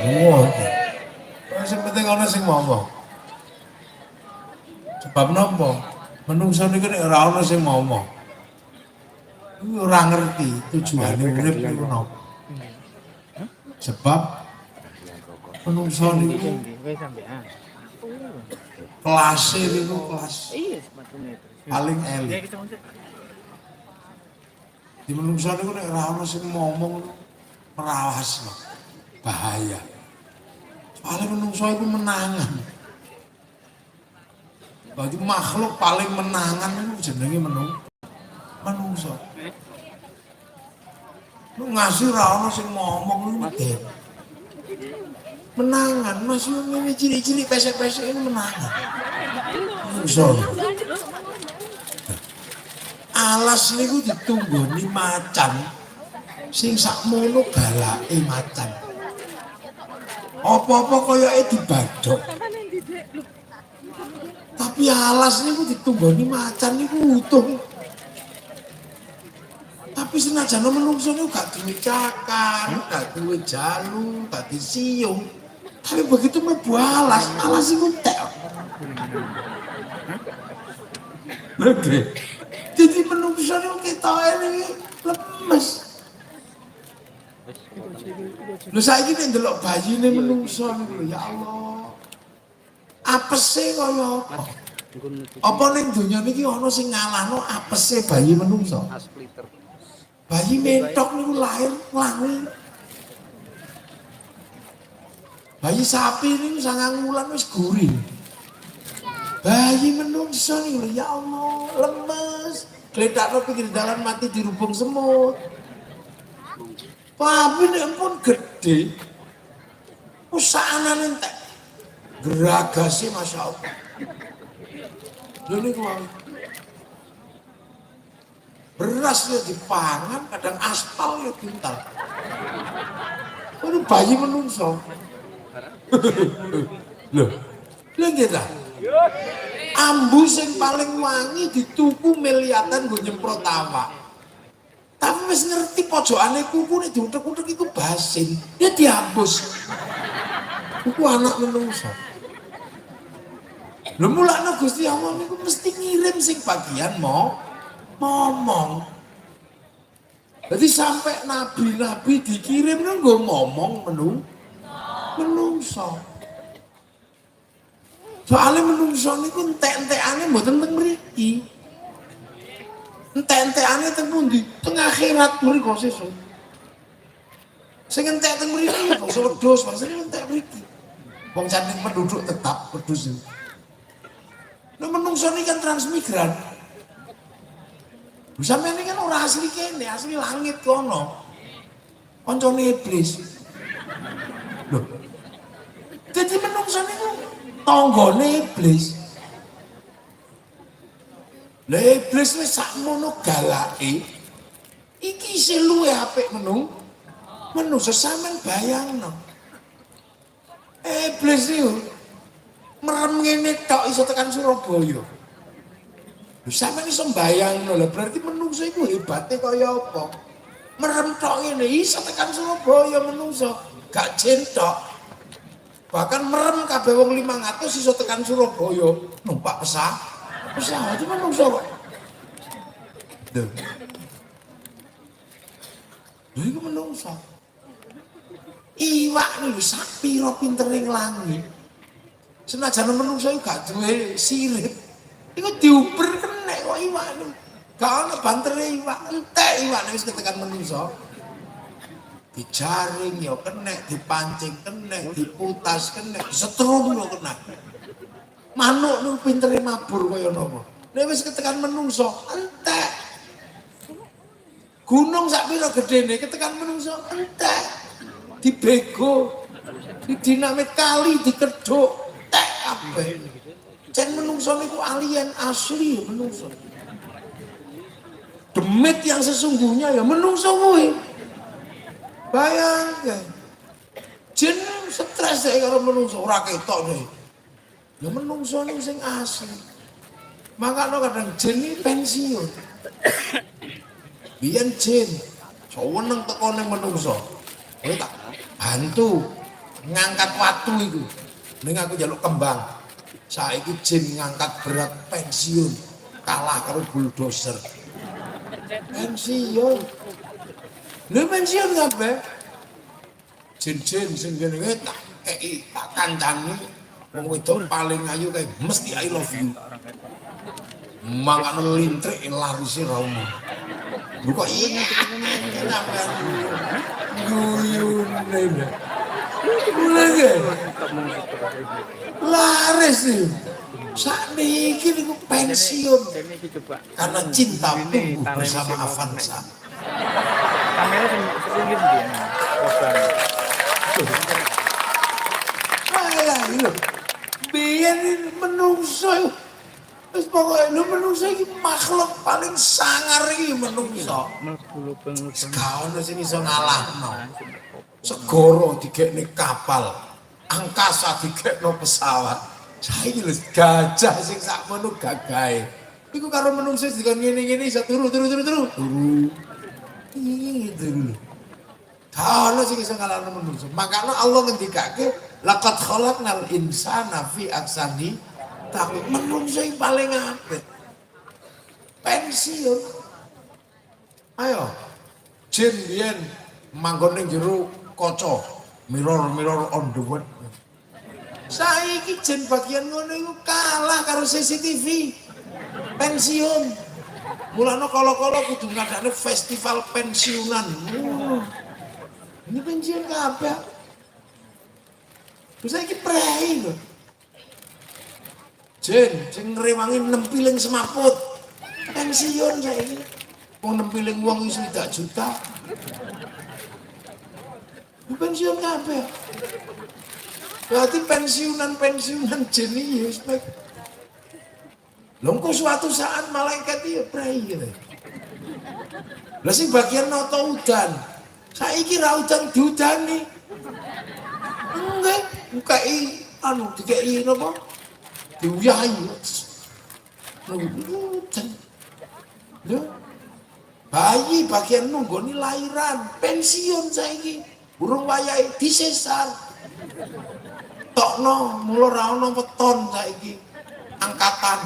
Ngoten. Sing penting ana sing ngomong. Sebab napa? Menungso niku nek ora ana sing ngomong. Iku ora ngerti tujuane urip niku napa. Sebab menungso niku kelas niku kelas paling elit. Di menungso niku nek ora ana sing ngomong merawas bahaya. Soalnya menungso itu menangan. Bagi makhluk paling menangan itu jenenge menungso. Lu ngasih ra ono sing ngomong lu medhen. Menangan, masih ngene cilik-cilik pesek-pesek ini menangan. Menungso. Alas niku ditunggoni macan sing sakmono galake macan. Apa-apa koyoke dibadhok. Tapi alas niku ditunggoni macan niku utuh. Tapi senajan menungso niku gak duwe cakar, gak duwe jalu, gak disiung. Tapi begitu mlebu alas, alas iku entek. Oke. Jadi menungso niku ketoke iki lemes. Lho saiki nek ndelok bayine menungso niku ya Allah. Apese kaya apa? Apa ning donya niki ana sing ngalahno apese bayi menungso? Bayi mentok niku lahir nglangi. Bayi sapi niku 9 wulan wis gurih. Bayi menungso niku ya Allah, lemes. Gledakno pinggir dalan mati dirubung semut. Tapi nek pun gede, usahanane entek. Geragase Masya Allah. Lho niku beras ya dipangan, kadang aspal ya pintal. Ini bayi menungso. Loh, lha nggih ta? Ambu sing paling wangi dituku miliatan nggo nyemprot awak. Tapi wis ngerti pojokane kuku nek diutek-utek iku basin, ya dihapus. Iku anak menungso. Lho mulane Gusti Allah niku mesti ngirim sing bagian ngomong. Jadi sampai nabi-nabi dikirim nggo ngomong menungso. Soalnya menungso niku entek-entekane mboten teng mriki. Entek-entekane teng pundi? Teng akhirat mriku sesuk. Sing entek teng mriki bangsa wedhus, bangsa entek mriki. Wong cantik penduduk tetap wedhus. Nah menungso ini kan transmigran. Sampeyan ini kan ora asli kene, asli langit kono. Koncone iblis. Loh. Jadi menungso niku tanggane iblis. Lah iblis wis sakmono galake. Iki isih luwih apik menungso sampean bayangno. Iblis niku merem ngene tok iso tekan Surabaya. Lho sampeyan iso mbayangno lho berarti menungso iku hebate kaya apa? Merem tok ngene iso tekan Surabaya menungso, gak jin tok. Bahkan merem kabeh wong 500 iso tekan Surabaya numpak pesawat itu menungso kok. Lho. Lha iku menungso. Iwak niku sak pira pintere nglangi. Senajan menungso iku gak duwe sirip. Iku diuber kenek kok iwak niku. Gak ana bantere iwak, entek iwak wis ketekan menungso. Dijaring ya kenek, dipancing kenek, diputas kenek, disetrum yo kenek. Manuk niku pintere mabur kaya napa. Nek wis ketekan menungso, entek. Gunung sak pira gedene ketekan menungso, entek. Dibego, didinamit kali, dikedhuk. Kabeh. Cen menungso niku alien asli menungso. Demit yang sesungguhnya ya menungso kuwi. Bayangkan. Jin stres karo menungso ora ketok nih. Ya menungso niku sing asli. Makanya kadang jin iki pensiun. Biyen jin seneng teko ning menungso. Kowe tak bantu ngangkat watu itu. Ning aku njaluk kembang. Saiki jin ngangkat berat pensiun kalah karo bulldozer. Pensiun. Lha pensiun kabeh. Jin-jin sing kene tak kei tak kancani wong wedok paling ayu kae mesti I love you. Mangane lintrik larise ra ono. Lho kok iya sampean guyune. Mulai laris nih. Sakniki niku pensiun karena cinta tumbuh bersama Avanza. Kamera sing dia. Alah lho. Biyen menungso wis pokoke lho menungso iki makhluk paling sangar iki menungso. Kaono sing iso ngalahno. Segoro digekne kapal, angkasa digekno pesawat. Saiki lho gajah sing sakmono gagahe. Iku karo menungso dikon ngene-ngene iso turu. Gitu lho. Kalau sing iso ngalahno menungso. Makanya Allah ngendikake laqad khalaqnal insana fi ahsani taqwim. Menungso yang paling apik. Pensiun. Ayo. Jin biyen manggon ning jero kaca, mirror on the wall. Saiki jin bagian ngono iku kalah karo CCTV. Pensiun. Mulane kala-kala kudu ngadakne festival pensiunan. Ini pensiun kabeh. Terus saiki prei lho. Jin sing ngrewangi nempiling semaput. Pensiun saiki. Wong nempiling wong iso 3 juta. Pensiun kabeh. Berarti pensiunan jin iki wis baik. Lho kok suatu saat malaikat iki prei gitu. Lah sing bagian noto udan. Saiki ra udan diudani. Enggak, bukai dikai napa? Diuyahi. Udan. Lho. Bayi bagian nunggoni lahiran, pensiun saiki. Burung wayahe disesar. Tokno mulo ra ono weton saiki. Angkatan.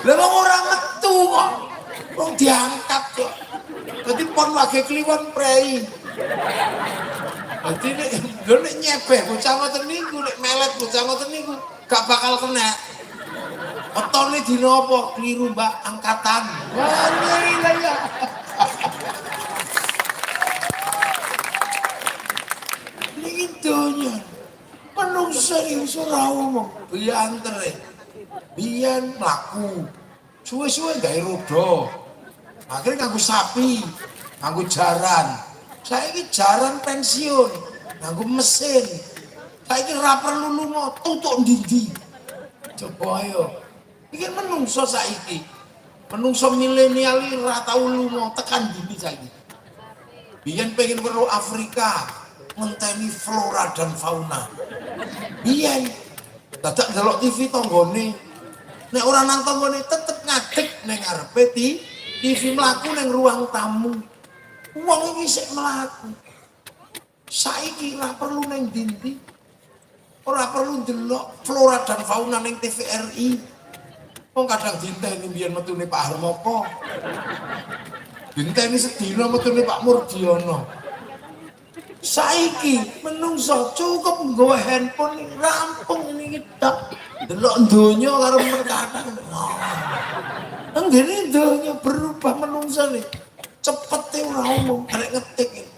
Lah wong ora metu kok. Wong diangkat kok. Dadi pon wage kliwon prei. Dadi nek nyebeh bocah ngoten niku nek melet bocah ngoten niku gak bakal kena. Wetone dina apa? Kliru Mbak, angkatan. Wah, iya ya. Niki donya. Menungso iki iso ora omong, biantere. Biyen mlaku. Suwe-suwe gawe roda. Akhirnya nganggo sapi, nganggo jaran. Saiki jaran pensiun, nganggo mesin. Saiki ora perlu lunga, tutuk ndi-ndi. Coba ayo. Iki menungso saiki. Menungso milenial iki ora tau lunga tekan ndi saiki. Biyen pengen weruh Afrika, ngenteni flora dan fauna. Biyen dadak ndelok TV tanggane. Nek ora nang tanggane tetep ngadeg ning ngarepe TV mlaku ning ruang tamu. Wong iki sik mlaku. Saiki ora perlu ning ndi. Ora perlu ndelok flora dan fauna ning TVRI. Wong kadang dinteni biyen metune Pak Harmoko. Dinteni sedina metune Pak Murdiono. Saiki menungso cukup nggawa handphone rampung ini tok. Delok donya karo perkataan. Nggene donya berubah menungso nih. Cepete ora omong, arek ngetik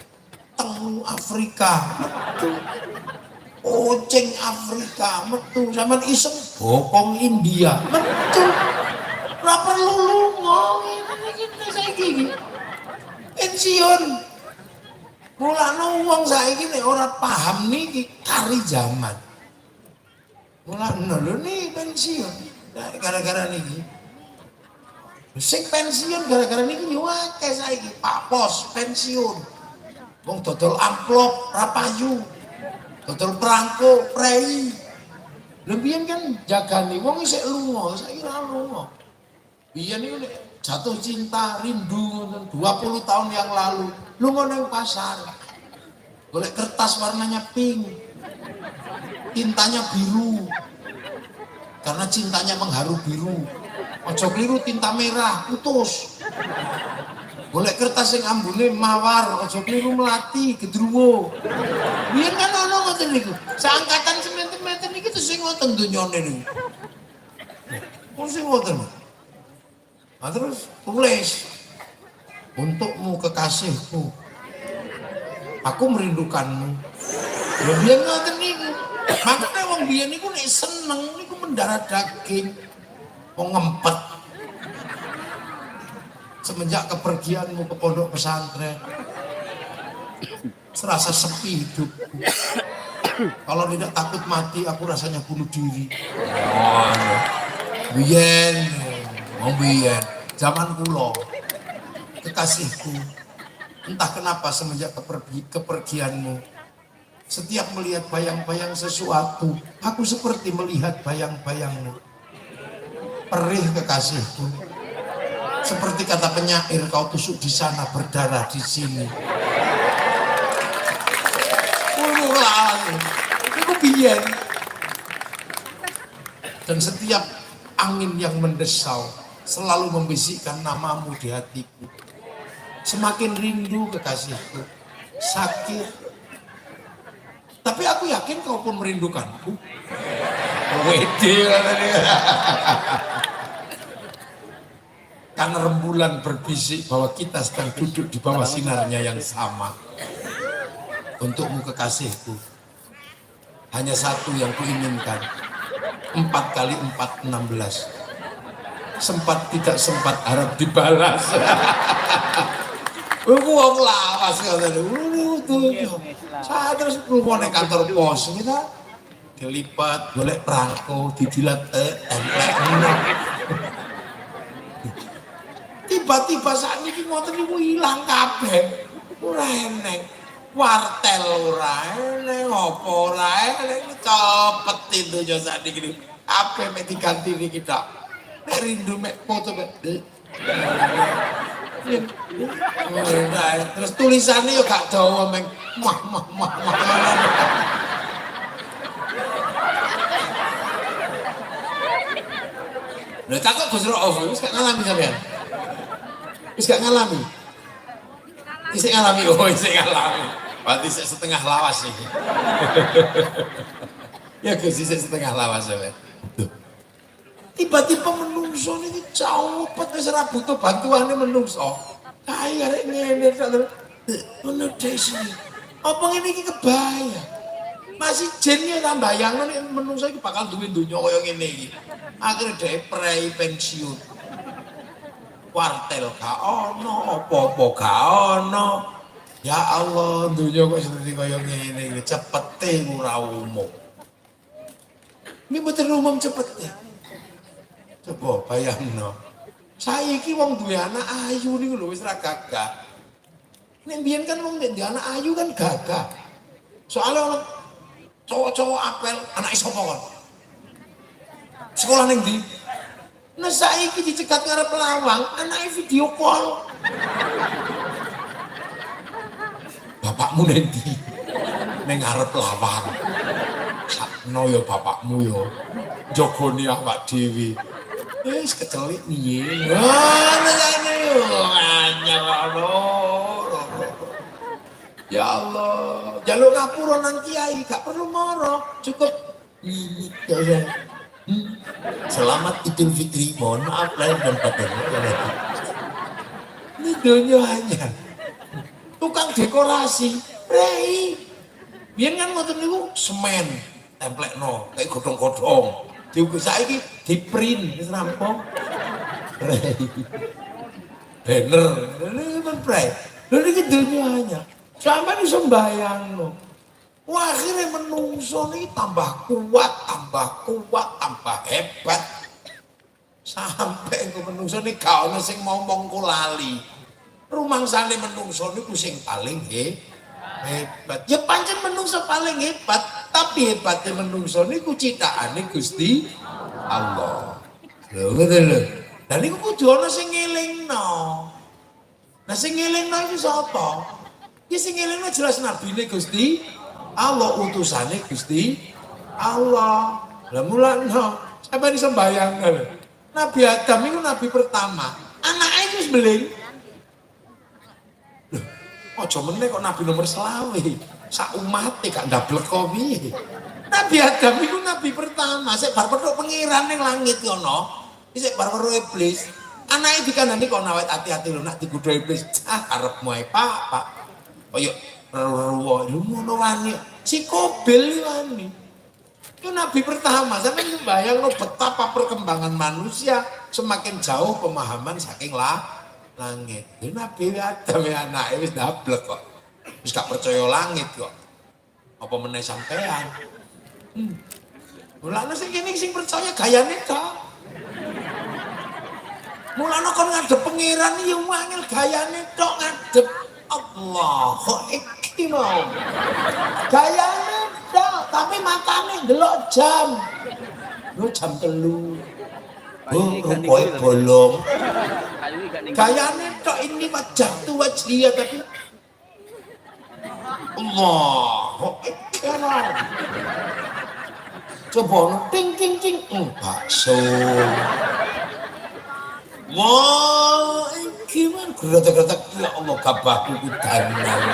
teng Afrika. Kucing Afrika metu sampean iseng bokong India metu. Ora perlu lunga ngene saiki. Pensiun. Mulane wong saiki nek ora paham niki kari zaman. Mulane lho niki pensiun gara-gara niki. Sing pensiun gara-gara niki yo akeh saiki. Pak Pos pensiun. Wong dodol amplop ra payu. Dodol perangko prei. Lha biyen kan jagani wong isih lunga, saiki ora lunga. Biyen niku nek jatuh cinta rindu 20 tahun yang lalu. Lunga nang pasar. Golek kertas warnanya pink. Tintanya biru. Karena cintanya mengharu biru. Ojo keliru tinta merah, putus. Golek kertas yang ambune mawar, ojo keliru melati, gedruwo. Biyen kan ono ngoten niku. Seangkatan sementen-menten iki terus sing ngoten donyane niku. Wong sing ngoten. Nah, terus tulis. Untukmu kekasihku. Aku merindukanmu. Ya biyen ngoten niku. Makanya wong biyen niku nek seneng niku mendarah daging. Wong ngempet. Semenjak kepergianmu ke pondok pesantren, serasa sepi hidup. Kalau tidak takut mati, aku rasanya bunuh diri. Biyen, wong biyen, zaman kulo, kekasihku. Entah kenapa semenjak kepergianmu, setiap melihat bayang-bayang sesuatu, aku seperti melihat bayang-bayangmu. Perih kekasihku. Seperti kata penyair, kau tusuk di sana, berdarah di sini. Itu biyen. Dan setiap angin yang mendesau selalu membisikkan namamu di hatiku. Semakin rindu kekasihku, sakit. Tapi aku yakin kau pun merindukanku. Wede. Karena rembulan berbisik bahwa kita sedang duduk di bawah sinarnya yang sama. Untukmu kekasihku, hanya satu yang kuinginkan. 4 kali 4, 16. Sempat tidak sempat harap dibalas. Aku wong lawas katanya. Saya terus keluar di kantor pos kita. Dilipat, golek perangko, didilat templek. Tiba-tiba saat ini ngoten niku ilang kabeh. Ora eneng. Wartel ora eneng, apa ora eneng, cepet donya saat iki. Kabeh mek diganti niki tok. Nek rindu mek foto mek. Terus tulisannya yo gak dawa meng mah. Lha takut Gus Rauf wis gak ngalami sampean. Wis gak ngalami. Isik ngalami, isik ngalami. Berarti setengah lawas iki. Ya Gus isik setengah lawas ya. Tiba-tiba menungso niki cepet wis ora butuh bantuane menungso. Kae arek ngene terus ngono desi. Apa ngene iki kebaya? Masih jenenge ta bayangno nek menungso iki bakal duwe donya kaya ngene iki. Akhire dhek prei pensiun. Wartel gak ono, apa-apa gak ono. Ya Allah, dunia kok seperti kaya ngene, cepete ora umum. Ini betul umum cepetnya. Coba bayangno. Saiki wong duwe anak ayu niku lho wis ra gagah. Nek mbiyen kan wong duwe anak ayu kan gagah. Soalnya ono cowok-cowok apel, anak sapa kon? Sekolah ning ndi? Nah saiki dicegat ngarep lawang, anaknya video call. Bapakmu nanti neng ngarep lawang. Sakno ya bapakmu ya. Jogoni awak dhewe. Wis kecelik piye? Wah, ngene yo anyar. Ya Allah, jaluk ngapura nang kiai, gak perlu moro, cukup nyinyi ya. Selamat Idul Fitri, mohon maaf lahir dan batin. Ini dunia hanya tukang dekorasi, rei. Biar kan ngoten niku semen, templekno, kayak godhong-godhong. Diukur saiki di-print wis rampung. Rei. Banner, ini men prei. Lha iki dunia hanya. Sampai iso mbayangno. Wah, akhirnya menungso ini tambah kuat, tambah hebat. Sampai ke menungso ini gak ada yang mau mongko lali. Rumangsane menungso ini sing paling hebat. Ya pancen menungso paling hebat, tapi hebatnya menungso ini ciptaane Gusti Allah. Lho ngoten lho. Dan niku kudu ana sing ngelingno. Nah sing ngelingno iki sapa? Ki sing ngelingno jelas nabine Gusti Allah, utusane Gusti Allah. Lah mulane sampeyan iso bayangno lho. Nabi Adam itu nabi pertama. Anaknya itu wis beling. Loh, aja meneh kok nabi nomor selawe. Sak umate gak ndablek kok piye. Nabi Adam itu nabi pertama. Sik bar petuk pengiran ning langit kono. Sik bar karo iblis. Anaknya dikandani kok nawet hati-hati lho nak digodho iblis. Karepmu ae Pak. Kaya reruwo lho ngono wani. Si Kobil wani. Itu nabi pertama. Sampai bayang lo betapa perkembangan manusia semakin jauh pemahaman saking langit. Itu nabi Adam ya anaknya wis ndablek kok. Wis gak percaya langit kok. Apa meneh sampean? Mulane sing kene sing percaya gayane tok. Mulane kon ngadep pangeran iki wangil gayane tok ngadep Allahu Akbar. Gayane tok tapi matane ndelok jam. Lu jam 3. Kowe bolong. Gayane tok ini wajah tu wajah tapi Allahu Akbar. Coba ting ting ting bakso. Wah, gimana gerak-gerak ya Allah kabahku kudanan.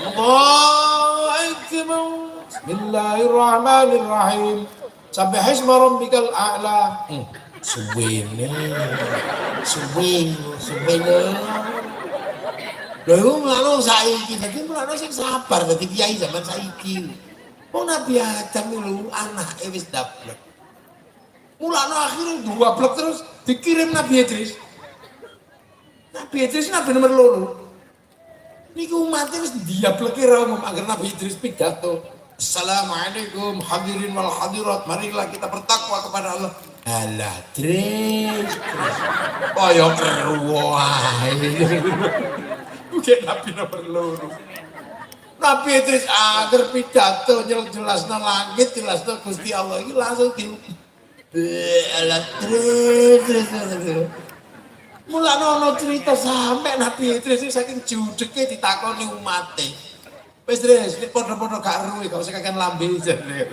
Allahu Akbar. Bismillahirrahmanirrahim. Subhanasma rabbikal a'la. Suwene. Lha mulane saiki dadi mulane sing sabar dadi kiai zaman saiki. Wong Nabi Adam lho anake wis dablek. Mulane akhirnya 2 blek terus dikirim Nabi Idris. Nabi Idris nabi nomor 2. Niki umatnya wis diableki ra umum agar Nabi Idris pidato. Assalamualaikum hadirin wal hadirat. Marilah kita bertakwa kepada Allah. Alah Idris. Kaya keruwo ae. Bukan Nabi nomor 2. Nabi Idris agar pidato jelasna langit, jelasna Gusti Allah iki langsung di alat terus. Mulane ana cerita sampe Nabi Idris iki saking judeke ditakoni umate. Wis Idris, padha-padha gak eruwe, gak usah kakean lambe jane.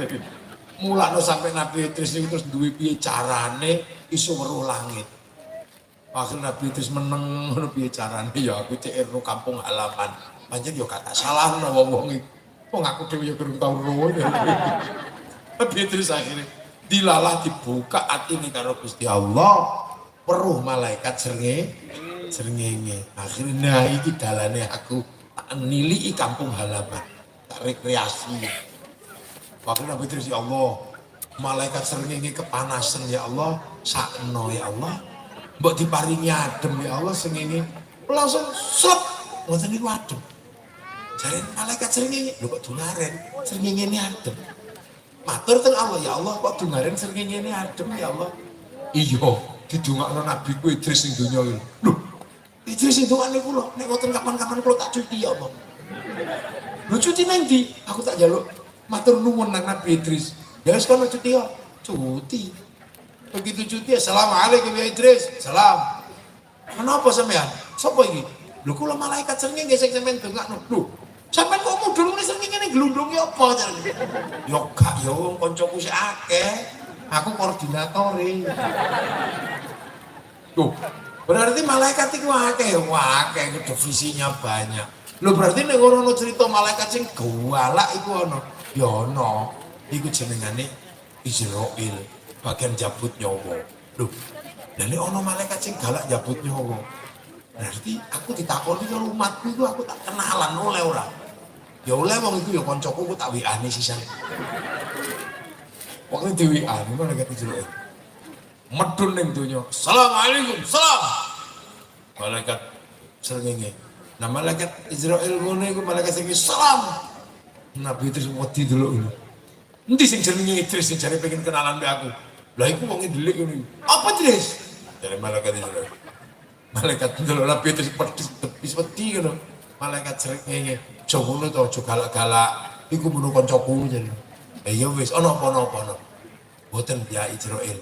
Mulane sampe Nabi Idris iki terus duwe piye carane iso weruh langit. Akhirnya Nabi Idris meneng ngono piye carane ya aku cek ero kampung halaman. Pancen yo gak tak salahno wong-wong iki. Wong aku dhewe yo kurang tau roh. Nabi Idris akhirnya dilalah dibuka atine karo Gusti Allah. Weruh malaikat srengenge. Akhirnya iki dalane aku tak niliki kampung halaman. Tak rekreasi. Waktu Nabi Idris ya Allah, malaikat srengenge kepanasan ya Allah, sakno ya Allah. Mbok diparingi adem ya Allah srengenge. Langsung slep ngoten niku adem. Jare malaikat srengenge, lho kok dungaren, srengenge ini adem. Matur teng Allah ya Allah kok dungaren srengenge ini adem ya Allah. Iya, didongakno nabiku Idris ning donya iki. Lho, Idris sing dongane kula, nek wonten kapan-kapan kula tak cuti ya Allah. Lho cuti nang ndi? Aku tak njaluk matur nuwun nang Nabi Idris. Ya wis kono cuti ya. Cuti. Begitu cuti, assalamualaikum ya Idris. Salam. Kenapa sampean? Sapa iki? Lho kula malaikat srengenge sing sampean dongakno. Lho, sampean kok mudhun ngene srengenge ning glundunge apa jarene? Yo gak yo wong kancaku sik akeh. Aku koordinatore. Tuh, berarti malaikat iku akeh, akeh divisinya banyak. Lho berarti nek ono cerita malaikat sing galak iku ono. Ya ono. Iku jenengane Israil, bagian jabut nyawa. Lho, lha nek ono malaikat sing galak jabut nyawa. Berarti aku ditakoni karo umatku iku aku tak kenalan oleh ora. Ya oleh wong iku ya kancaku ku tak WA-ne sisan. Pokoknya di WA, ini malaikat Israil. Medun ning donya. Assalamualaikum, salam. Malaikat srengenge. Nah malaikat Israil ngono iku malaikat sing salam. Nabi Idris wedi delok ngono. Endi sing jenenge Idris sing jare pengen kenalan mbek aku. Lah iku wong ndelik ngono. Apa Idris? Dari malaikat Israil. Malaikat delok Nabi Idris pedis wedi ngono. Malaikat srengenge. Aja ngono to, aja galak-galak. Iku menu kancaku jare. Ya wis ana apa-apa. Mboten ya Israil.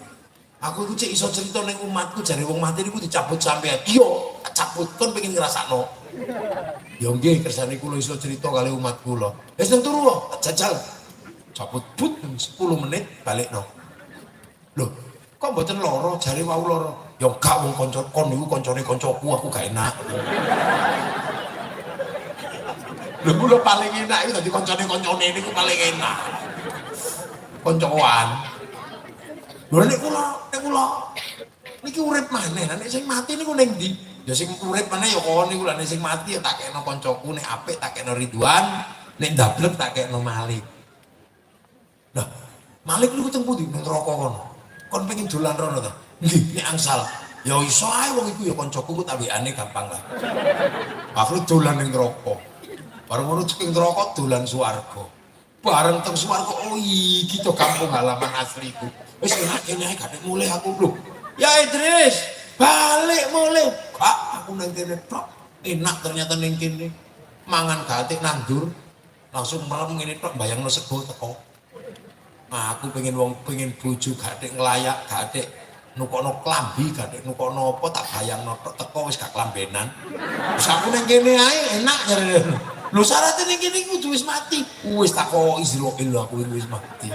Aku iku cek iso cerita ning umatku jare wong mati niku dicabut sampean. Iya. cabut kon pengen ngrasakno. Ya nggih kersane kula iso cerita kali umat kula. Wis nang turu jajal. Cabut but 10 menit balikno. Loh, kok mboten lara jare wau lara. Ya gak wong kanca kon niku kancane kancaku aku gak enak. Lho kula paling enak iki dadi kancane-kancane niku paling enak. Koncoan. Lho nek kula niki urip maneh, nek sing mati niku ning ndi? Ya sing urip maneh ya kon niku lha nek sing mati ya tak kekno kancaku, nek apik tak kekno Ridwan, nek ndablek tak kekno Malik. Lah, Malik niku teng pundi? Nang neraka kono. Kon pengen dolan rono ta? Nggih, nek angsal. Ya iso ae wong iku ya kancaku ku tak wekane gampang lah. Aku dolan ning neraka. Bareng ngono ceking neraka dolan swarga. Bareng teng swarga oh iki to kampung halaman asliku. Wis enak kene ae gak mulih aku lho. Ya Idris, balik mulih. Kak, aku nang kene tok. Enak ternyata ning kene. Mangan gatik nandur. Langsung merem ngene tok bayangno sego teko. Aku pengen bojo gatik nglayak, gatik nukokno klambi, gatik nukokno apa tak bayangno tok teko wis gak klambenan. Wis aku nang kene ae enak jare. Lho syaratnya ning kene kudu wis mati. Wis tako Israil aku wis mati.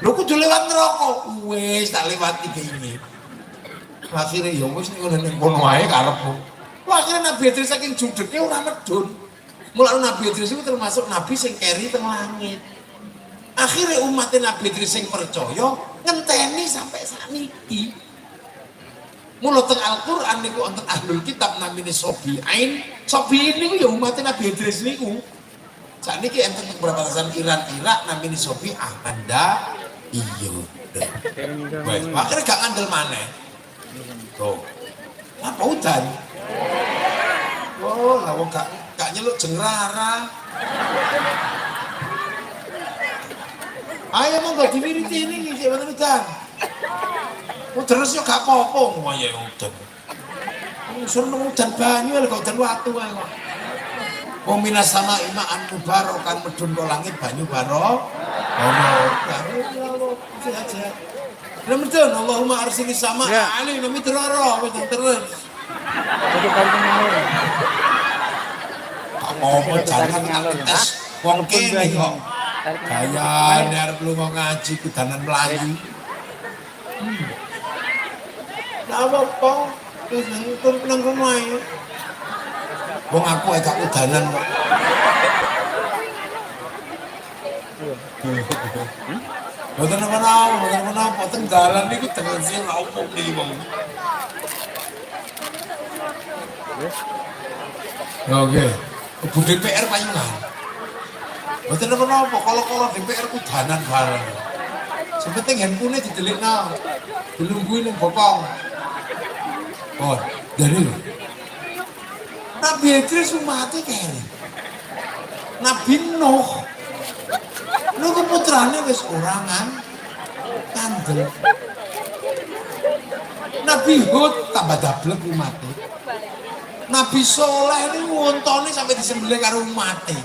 Lho kudu lewat neraka. Wis tak lewati kene. Akhire ya wis ning kono ae karepmu. Akhire Nabi Idris saking judeke ora medun. Mulane Nabi Idris itu termasuk nabi sing keri teng langit. Akhirnya umat Nabi Idris sing percaya ngenteni sampai sakniki. Mula teng Al-Qur'an niku wonten ahlul kitab namine Sobi'ain. Sobi'in niku ya umat Nabi Idris niku. Sakniki enten teng perbatasan Iran Irak namine Sobi'ah. Anda iya. Wes, akhirnya gak ngandel maneh. Tuh. Apa udan? Oh, lah wong gak nyeluk jengrara. Ayo monggo diwiriti ini iki wonten udan. Terus yo gak apa-apa ngono udan. Seneng udan banyu lho kok udan watu ae kok. Wa minas sama'i ma'an mubarakan medun ke langit banyu barok. Ono aja. Lemedun Allahumma arsili sama alaina midrara wis terus. Jadi balik nang Apa jangan tes wong kene kok. Gayane arep lunga ngaji kudanan Melayu. Lah apa? Wis nang kono ae. Wong aku ae gak kudanan kok. Boten apa teng dalan niku dengan sing ora umum niki wong. Oke. Ibu DPR Payungan. Boten apa kalau DPR kudanan bareng. Sepenting handphone didelikno. Dilungguhi ning bokong. Oh, jadi lho. Nabi Idris umate kene. Nabi Nuh. Niku putrane wis orangan kandel. Nabi Hud tambah dablek umate. Nabi Soleh ini wontone sampai disembelih karo umate.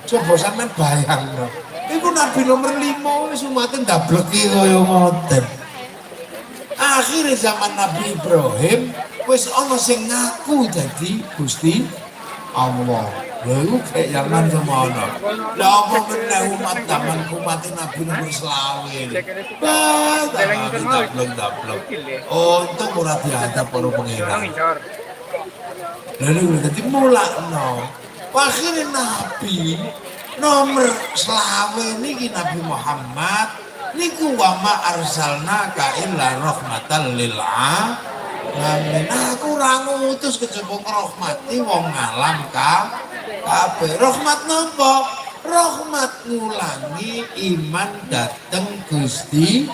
Coba sampean bayangno. Iku Nabi nomor 5 wis umate ndableki kaya ngoten. Akhire zaman Nabi Ibrahim wis ana sing ngaku dadi Gusti Allah. Lha iku kayak zaman semono. Lah apa meneh umat zaman umat Nabi nomor 20. Dablek. Untung ora diadab karo pengira. Lalu dadi mulakno. Akhire Nabi nomor 20 niki Nabi Muhammad niku wa ma arsalnaka illa rahmatan lil alamin. Aku ora ngutus kejaba rahmati wong alam kabeh. Rahmat napa? Rahmat ngulangi iman dateng Gusti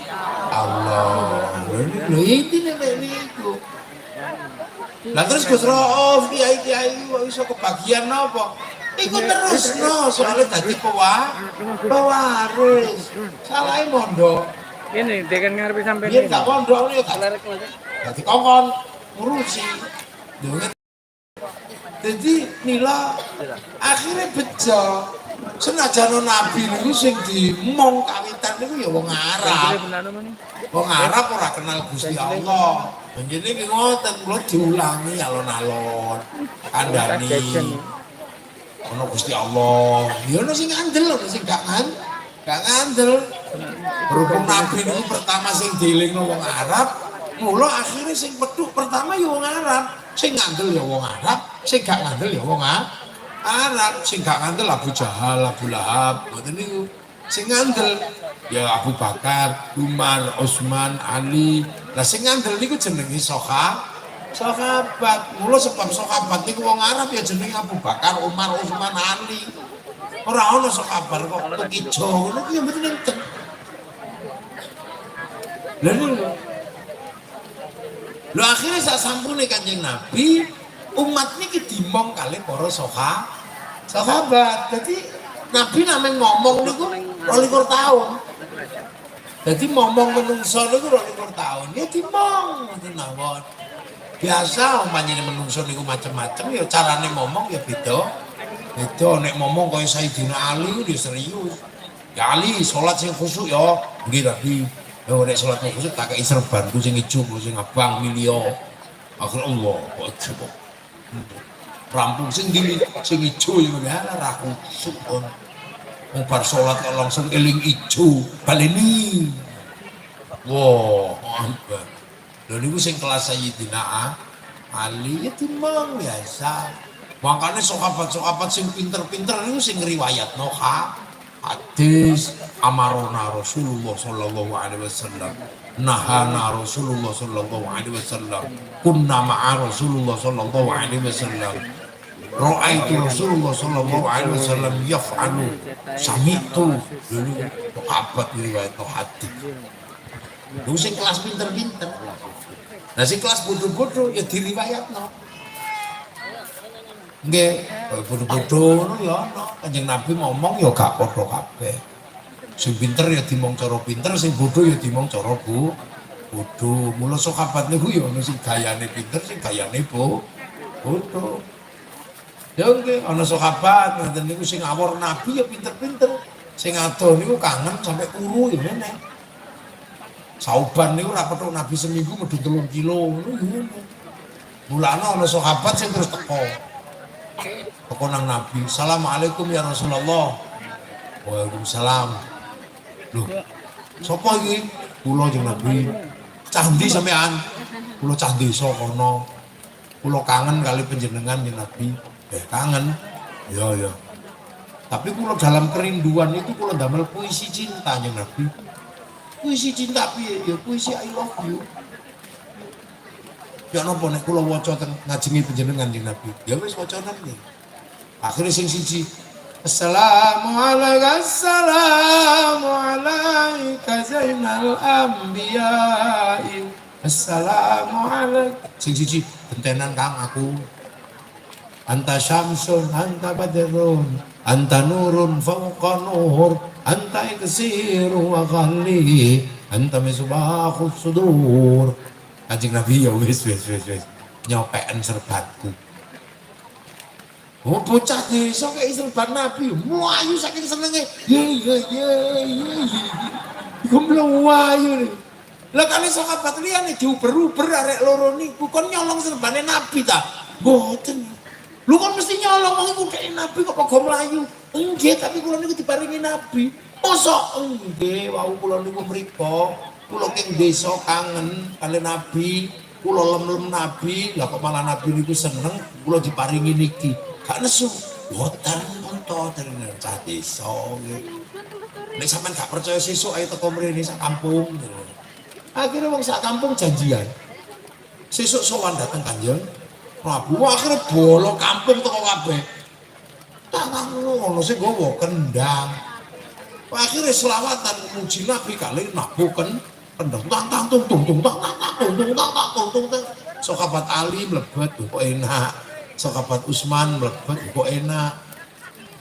Allah. Lho iki nek niku. Lah terus Gus Rauf kiai-kiai kok iso kebagian napa? Iku terusno soalnya dadi pewaris. Salahe mondok. Ini dia kan ngarepe sampean Yen gak mondok yo gak dadi kongkon ngurusi. Jadi nila akhirnya bejo Senajan nabi niku sing dimong kawitan niku ya wong Arab. Wong Arab ora kenal Gusti Allah. Jenenge ki ngoten kula diulangi alon-alon. Kandhani. Ono Gusti Allah. Ya ono sing ngandel, ono sing gak ngandel. Berhubung nabi niku pertama sing dielingno wong Arab, mula akhirnya sing pedhuk pertama ya wong Arab. Sing ngandel ya wong Arab, sing gak ngandel ya wong Arab, sing gak ngandel Abu Jahal, Abu Lahab, ngoten niku. Sing ngandel ya Abu Bakar, Umar, Utsman, Ali. Lah sing ngandel niku jenenge sahabat. Mula sebab sahabat niku wong Arab ya jenenge Abu Bakar, Umar, Utsman, Ali. Ora ono sahabat kok kekijo ngono ki ya mboten enten. Lha niku. Lho akhirnya sak sampune Kanjeng Nabi, umat niki dimong kalih para sahabat. Jadi Nabi namanya ngomong niku 22 tahun. Jadi ngomong menungso niku 22 tahun. Ya dimong ngoten mawon. Biasa umpamane menungso niku macam-macam ya carane ngomong ya beda. Beda nek ngomong kaya Sayyidina Ali ya serius. Ya Ali salat sing khusyuk ya. Nggih Nabi. Ya nek salat khusyuk tak kei serbanku sing ijo sing abang milio. Akhir Allah kok rampung sing ijo ya ora kusuk kon. Wong bar salat kok langsung eling ijo baleni. Wah, wow, lha niku sing kelas Sayyidina Ali ya timbang biasa. Makanya sahabat-sahabat sing pinter-pinter niku sing ngriwayatno hadis amarona Rasulullah sallallahu alaihi wasallam. Nahana Rasulullah sallallahu alaihi wasallam. Kunna ma'a Rasulullah sallallahu alaihi wasallam. Ra'aitu Rasulullah sallallahu alaihi wasallam yaf'alu sami'tu. Dulu sahabat riwayat hadis. Lu sing kelas pinter-pinter. Nah sing kelas bodoh-bodoh ya diriwayatno. Nggih, bodoh-bodoh ngono ya ana. Kanjeng Nabi ngomong ya gak padha kabeh. Sing pinter ya dimong cara pinter, sing bodoh ya dimong cara bodoh. Mula sahabat niku ya ana sing gayane pinter, sing gayane bodoh. Ya nggih, ana sahabat ngoten niku sing awor Nabi ya pinter-pinter. Sing adoh niku kangen sampai kuru ya meneh. Sauban niku ora petuk Nabi seminggu medhun 3 kilo ngono ya. Mulane ana sahabat sing terus teko. Teko nang Nabi, "Assalamualaikum ya Rasulullah." Waalaikumsalam. Loh, sapa iki? Kula jeung Nabi. Candi sampean. Kula cah desa kono. Kula kangen kali panjenengan ya Nabi. Kangen. Ya. Tapi kula dalam kerinduan itu kula ndamel puisi cinta ya Nabi. Puisi cinta piye? Ya puisi I love you. Ya napa nek kula waca teng ngajengi panjenengan di Nabi. Ya wis wacana nggih. Akhire sing siji Assalamualaikum Zainal Anbiya. Assalamualaikum. Sing siji bentenan Kang aku. Anta syamsun, anta badrun, anta nurun fawqa nur, anta iksiru wa khalli, anta misbahus sudur. Kanjeng Nabi ya wis nyopeken serbatku. Oh bocah desa kaya serbat Nabi, mlayu saking senenge. Iku mlayu. Lah kali sahabat liyane diuber-uber arek loro niku kon nyolong serbane Nabi ta? Mboten. Lu kan mesti nyolong wong iku dhek Nabi kok pogo mlayu. Nggih, tapi kula niku diparingi Nabi. Mosok nggih wau kula niku mripa. Kula king desa kangen kali Nabi, kula lem-lem Nabi, lah kok malah Nabi niku seneng kula diparingi niki. Gak nesu. Boten monto terus cah desa nggih. Nek sampean gak percaya sesuk ayo teko mrene sak kampung. Akhirnya wong sak kampung janjian. Sesuk sowan dateng Kanjeng Prabu, akhirnya bolo kampung teko kabeh. Tangan ngono sing nggawa kendang. Akhirnya selawatan muji Nabi kali nabuken kendang tang tung tung tung tang tung tung. Sahabat Ali mlebet kok enak. Sahabat Utsman mlebet kok enak.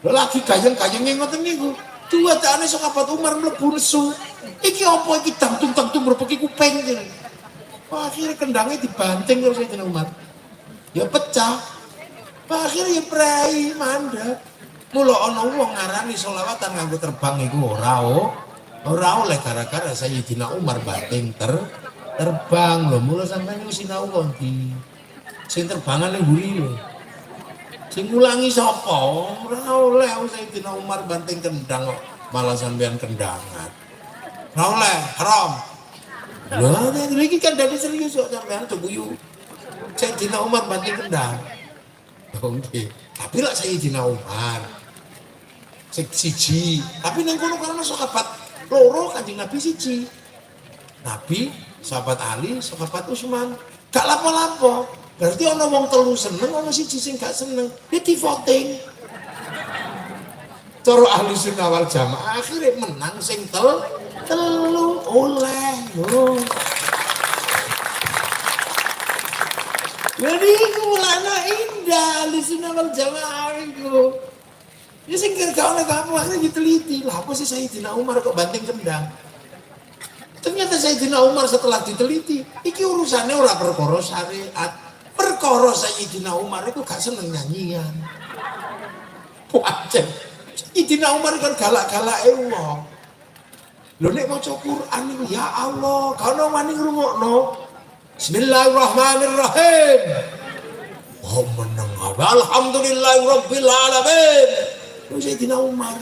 Lha lagi gayeng-gayenge ngoten niku. Duwadane sahabat Umar mlebu nesu. Iki apa iki tang tung merepeki kuping iki. Akhirnya kendangnya dibanting karo Sayyidina Umar. Ya pecah. Akhirnya ya prai mandek. Mula ana wong ngarani selawatan nganggo terbang iku ora oleh gara-gara Sayyidina Umar bating terbang lho. Mula sampeyan iku sinau kondi. Sing terbangan ning mburi lho. Sing ngulangi sapa? Ora oleh Sayyidina Umar banting kendang kok malah sampeyan kendangan. Ora oleh, haram. Lho, iki kan dadi serius kok sampeyan guyu. Sayyidina Umar banting kendang. Oke. Tapi lak Sayyidina Umar siji, tapi nang kono karena sahabat loro Kanjeng Nabi siji. Nabi, sahabat Ali, sahabat Utsman. Gak lapo-lapo. Berarti ana wong telu seneng, ana siji sing gak seneng. Ya di voting. Cara ahli sunnah wal jamaah akhirnya menang sing telu oleh lho. Jadi iku mulane indah ahli sunnah wal jamaah iku. Ya sing gak oleh kamu akhirnya diteliti. Lah apa sih Sayyidina Umar kok banting kendang? Ternyata Sayyidina Umar setelah diteliti, iki urusannya ora perkara syariat. Perkara Sayyidina Umar itu gak seneng nyanyian. Wajar. Sayyidina Umar kan galak-galake wong. Lho nek maca Quran niku ya Allah, kana wani ngrungokno. Bismillahirrahmanirrahim. Oh meneng. Alhamdulillahirabbil alamin. Sayyidina Umar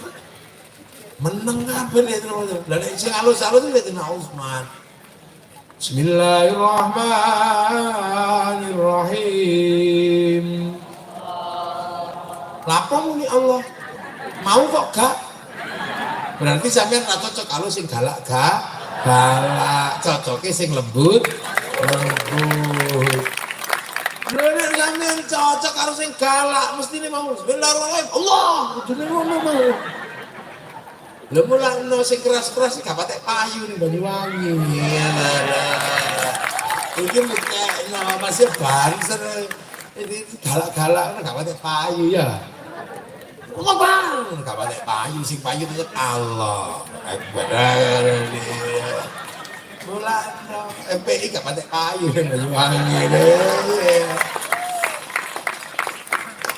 meneng kabeh ya terus. Lah nek sing alus-alus itu Sayyidina Utsman. Bismillahirrahmanirrahim. Lapo muni Allah? Mau kok gak? Berarti sampean ra cocok karo sing galak galak, cocoke sing lembut. Lha nek sampean cocok karo sing galak mestine mau bismillahirrahmanirrahim. Allah, kudune ngono mau. Lha mulane sing keras-keras gak patek payu ning Banyuwangi. Iki mukene masih banser. Ini galak-galak gak patek payu ya. Allah bang, gak patek payu sing payu tetep Allah. Akbar. Mulane MPI gak patek payu ning Banyuwangi.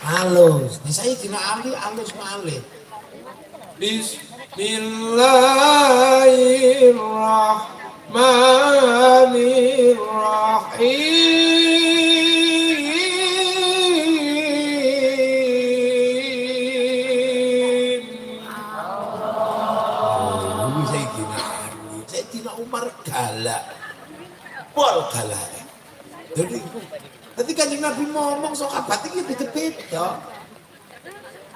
Halus, saya dina Ali halus malih. Bismillahirrahmanirrahim. Oh, Sayyidina Umar galak. Pol galak. Jadi Kanjeng Nabi ngomong sahabat iki beda-beda.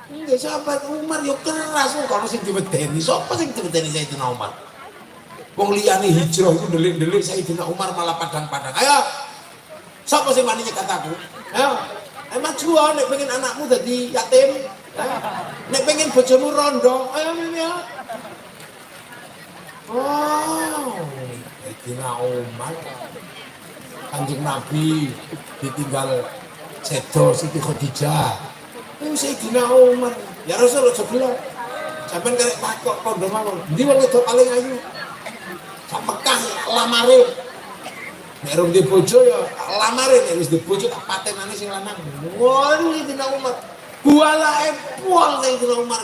Nggih sahabat Umar yo keras kok ono sing diwedeni. Sapa sing diwedeni Sayyidina Umar? Wong liyane hijrah iku ndelik-ndelik Sayyidina Umar malah padang-padang. Ayo. Sapa sing wani nyekat aku? Ayo. Ayo maju nek pengen anakmu dadi yatim. Ayo. Nek pengen bojomu rondo, ayo ya. Wow. Sayyidina Umar. Kanjeng Nabi ditinggal sedo Siti Khadijah. Sayyidina Umar, ya Rasul aja gelo. Sampeyan karek takok kondo mawon. Endi wong wedok paling ayu? Sak Mekah lamare. Nek rung di bojo ya lamare, nek wis di bojo tak patenane sing lanang. Wah, Sayyidina Umar. Bualae pol Sayyidina Umar.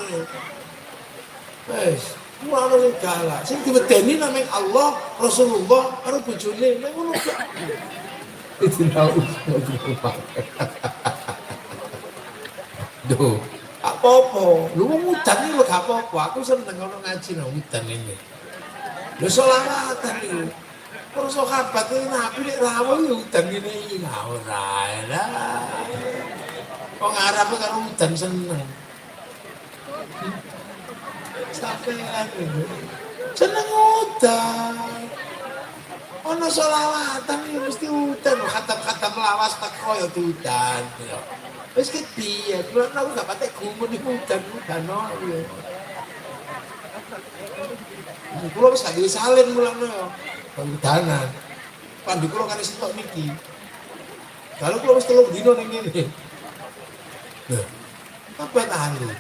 Wes, ora sing galak. Sing diwedeni namung Allah, Rasulullah karo bojone. Nek ngono kok. Sayyidina Umar. Duh, apa-apa. Lu mau udan ini lo gak apa-apa. Aku seneng kalau ngaji no udan ini. Lu sholawatan ini. Kalau sahabat ini Nabi ini rawal ya udan ini. Ngawurai lah. Kok ngarap kalau udan seneng. Sampean ini. Seneng udan. Ono sholawatan ini mesti udan. Khatam-khatam lawas teko ya udan. Wis ki piye? Kulo aku gak patek gumun iku udan-udan ya. Kulo wis gak disalin mulane ya. Udanan. Pandi kulo kan sitok niki. Kalau kulo wis 3 dino ning ngene. Lho. Apa ahli?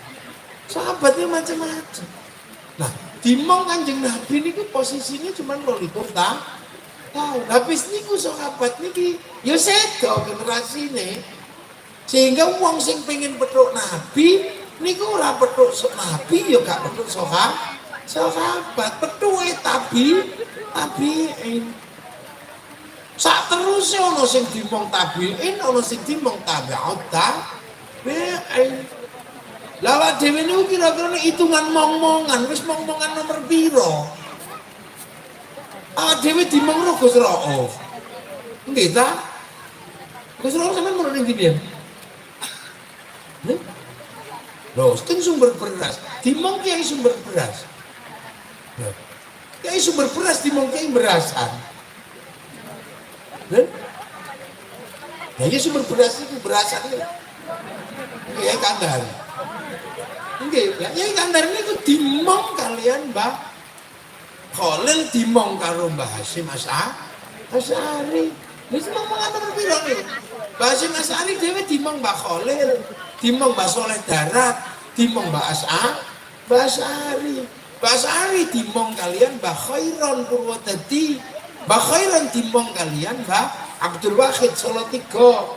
Sahabatnya macam-macam. Nah, dimong Kanjeng Nabi niku posisinya cuma 22 tahun. Habis niku sahabat niki ya sedo generasine. Sehingga wong sing pengen petuk Nabi Niku ora petuk nabi ya gak petuk sahabat, petuke tabiin. Sak terus ana sing dimong tabiin, ana sing dimong tabi'ut tabi'in. Lah awak dhewe niku kira-kira hitungan mong-mongan, wis mong-mongan nomor piro? Awak dhewe dimong karo Gus Rauf. Nggih ta? Gus Rauf sampeyan mun ning ndi ya? Loh, itu sumber beras. Dimong kiai sumber beras. Kiai sumber beras dimong kiai berasan. Nah, ya sumber beras itu berasan. Kiai Kandar. Nggih, Kiai Kandar niku dimong kalian Mbah Khalil dimong karo Mbah Hasyim Asy'ari. Wis ngomong apa piro niku? Mbah Hasyim Asy'ari dhewe dimong Mbah Khalil, dimong Mbah Soleh Darat, dimong Mbah Asy'ari. Mbah Asy'ari dimong kalian Mbah Khairon Purwodadi. Mbah Khairon dimong kalian Mbah Abdul Wahid Solotigo.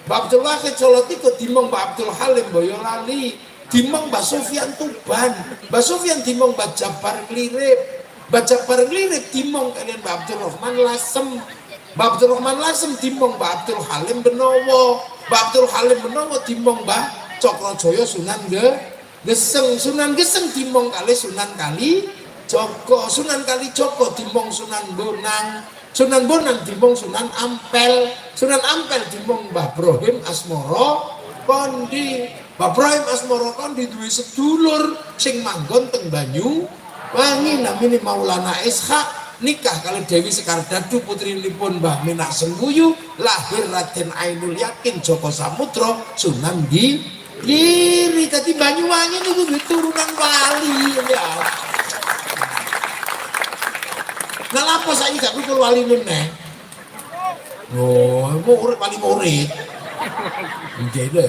Mbah Abdul Wahid Solotigo dimong Mbah Abdul Halim Boyolali. Dimong Mbah Sufyan Tuban. Mbah Sufyan dimong Mbah Jabar Klirip. Mbah Jabar Klirip dimong kalian Mbah Abdul Rahman Lasem. Mbah Abdul Rahman Lasem dimong Mbah Abdul Halim Benowo. Mbah Abdul Halim Benowo dimong Mbah Cokrojoyo Sunan Geseng. Sunan Geseng dimong kali Sunan Kali Joko. Sunan Kali Joko dimong Sunan Bonang. Sunan Bonang dimong Sunan Ampel. Sunan Ampel dimong Mbah Ibrahim Asmoro Kondi. Mbah Ibrahim Asmoro Kondi duwe sedulur sing manggon teng Banyuwangi namine Maulana Ishak, nikah kali Dewi Sekardadu putrinipun Mbah Minak Sengguyu, lahir Raden Ainul Yakin Joko Samudro Sunan Giri. Dadi Banyuwangi niku duwe turunan wali ya. Nah apa saiki gak kumpul wali meneh? Oh, murid wali murid. Nggih lho.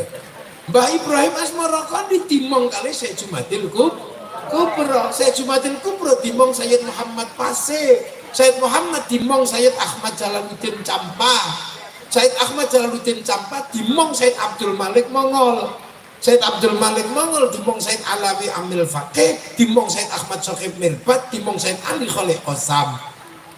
Mbah Ibrahim Asmara Kondi dimong kali Syekh Jumadil Kubro. Syekh Jumadil Kubro dimong Sayyid Muhammad Paseh. Sayyid Muhammad dimong Sayyid Ahmad Jalaluddin Campah. Sayyid Ahmad Jalaluddin Campah dimong Sayyid Abdul Malik Mongol. Sayyid Abdul Malik Mongol dimong Sayyid Alawi Amil Faqih, dimong Sayyid Ahmad Sokhib Mirbat, dimong Sayyid Ali Khalid Qasam.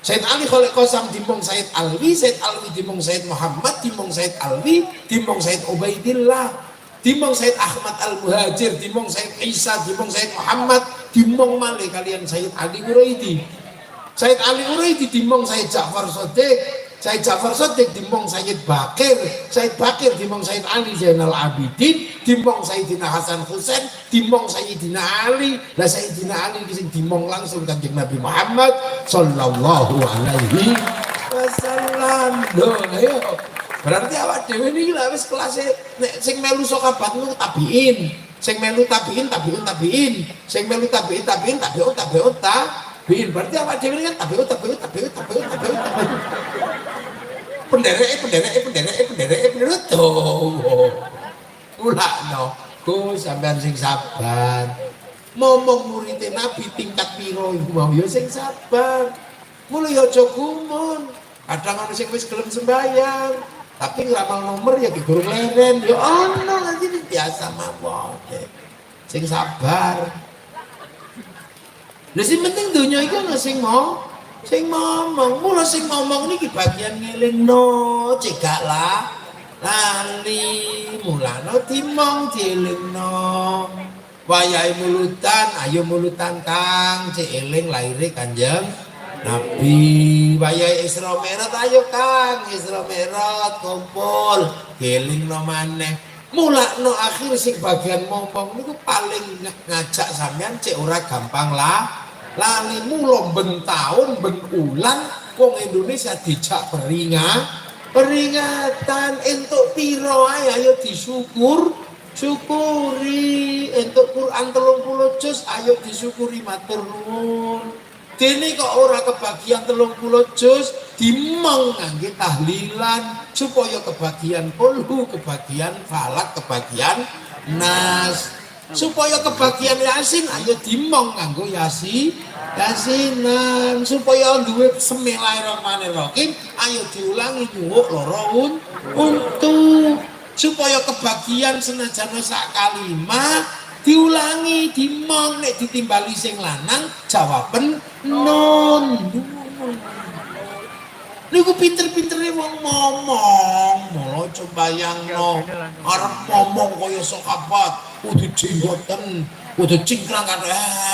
Sayyid Ali Khalid Qasam dimong Sayyid Alwi, Sayyid Alwi dimong Sayyid Muhammad, dimong Sayyid Alwi, dimong Sayyid Ubaidillah, dimong Sayyid Ahmad Al-Muhajir, dimong Sayyid Isa, dimong Sayyid Muhammad, dimong malih kalian Sayyid Ali Uraidi. Sayyid Ali Uraidi dimong Sayyid Ja'far Shadiq. Sayyid Ja'far Shadiq dimong Sayyid Bakir. Sayyid Bakir dimong Sayyid Ali Zainal Abidin, dimong Sayyidina Hasan Husain, dimong Sayyidina Ali. Lah Sayyidina Ali sing dimong langsung Kanjeng Nabi Muhammad sallallahu alaihi wasallam. Loh, ayo. Berarti awak dhewe niki lha wis kelase nek sing melu sahabat niku tabiin, sing melu tabiin. Sing melu tabiin tabiin. Berarti awak dhewe kan tabiin. Penderek tuh. Ulakno, Gus sampean sing sabar. Momong murid Nabi tingkat piro iku mau ya sing sabar. Mulai aja gumun. Kadang ana sing wis gelem sembayang, tapi ngeramal nomor ya digurung leren. Ya ono nanti biasa mawon. Sing sabar. Lha sing penting donya iku ana sing ngomong, mula sing ngomong niki bagian ngelingno, cegak lah lali, mulano timong dielingno. Wayahe mulutan, ayo mulutan Kang, eling laire Kanjeng Nabi. Wayahe Isra Mi'raj, ayo Kang, Isra Mi'raj kumpul, dielingno maneh. Mulakno akhir sing bagian ngomong niku paling ngajak sampean cek ora gampang lah. Lali mulo ben taun ben ulan wong Indonesia dijak peringatan entuk piro ae ayo syukuri entuk Quran 30 juz ayo disyukuri matur nuwun. Dene kok ora kebagian 30 juz dimong ngangge tahlilan supaya kebagian kulhu, kebagian falak, kebagian nas. Supaya kebagian Yasin ayo dimong nganggo yasinan. Supaya duwe Bismillahirrahmanirrahim ayo diulangi nyuwuk loro untu. Supaya kebagian senajan sak kalimat diulangi dimong nek ditimbali sing lanang jawaben nun. Niku pinter-pintere wong ngomong, mula cobayangno arep ngomong kaya sahabat, kudu jenggoten, kudu cingkrang karo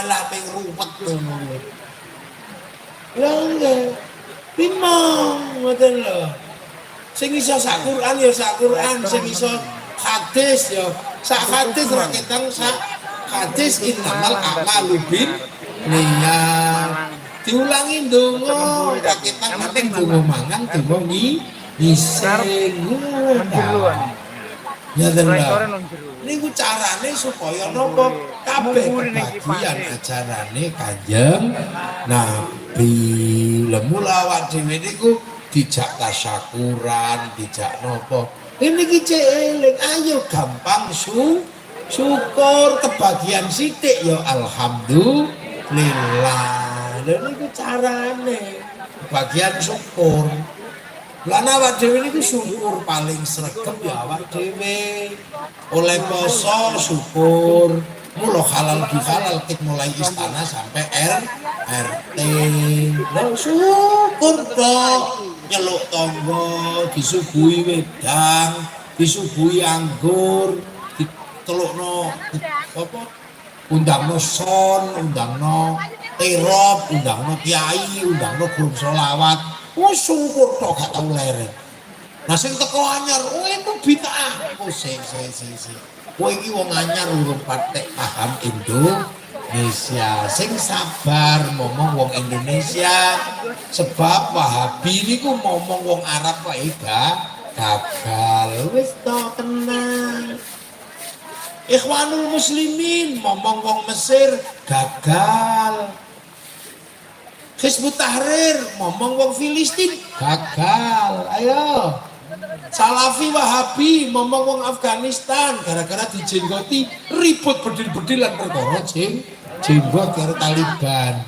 lah ping ruwet ngono. Lah nggih. Timong ngoten lho. Sing iso sak Quran ya sak Quran, sing iso hadis ya sak hadis ra ketang sak hadis innamal a'malu bin niyyat. Diulangi ndonga ra ketang penting donga mangan donga ngising. Ya tenan. Niku carane supaya napa kabeh kebagian ajarane Kanjeng Nabi. Lemula awak dhewe niku dijak tasyakuran, dijak napa. Ini ki cek eling, ayo gampang syukur kebagian sithik ya alhamdulillah. Lha niku carane kebagian syukur. Lan awak dhewe niku syukur paling sregep ya awak dhewe. Oleh poso syukur. Mula halal bihalal kit mulai istana sampai RT. Lah syukur tok. Nyeluk tangga, disuguhi wedang, disuguhi anggur, ditelukno apa? Undangno son, undangno terop, undangno kiai, undangno guru selawat. Wis syukur tok gak tau lereng. Nah sing teko anyar, itu bid'ah. Sing. Kowe iki wong anyar urung patek paham Indonesia. Sing sabar ngomong wong Indonesia. Sebab Wahabi niku ngomong wong Arab wae gagal. Wis to tenang. Ikhwanul Muslimin ngomong wong Mesir gagal. Hizbut Tahrir ngomong wong Filistin gagal. Ayo. Salafi Wahabi ngomong wong Afghanistan gara-gara dijenggoti ribut bedil-bedilan perkara jenggot karo Taliban.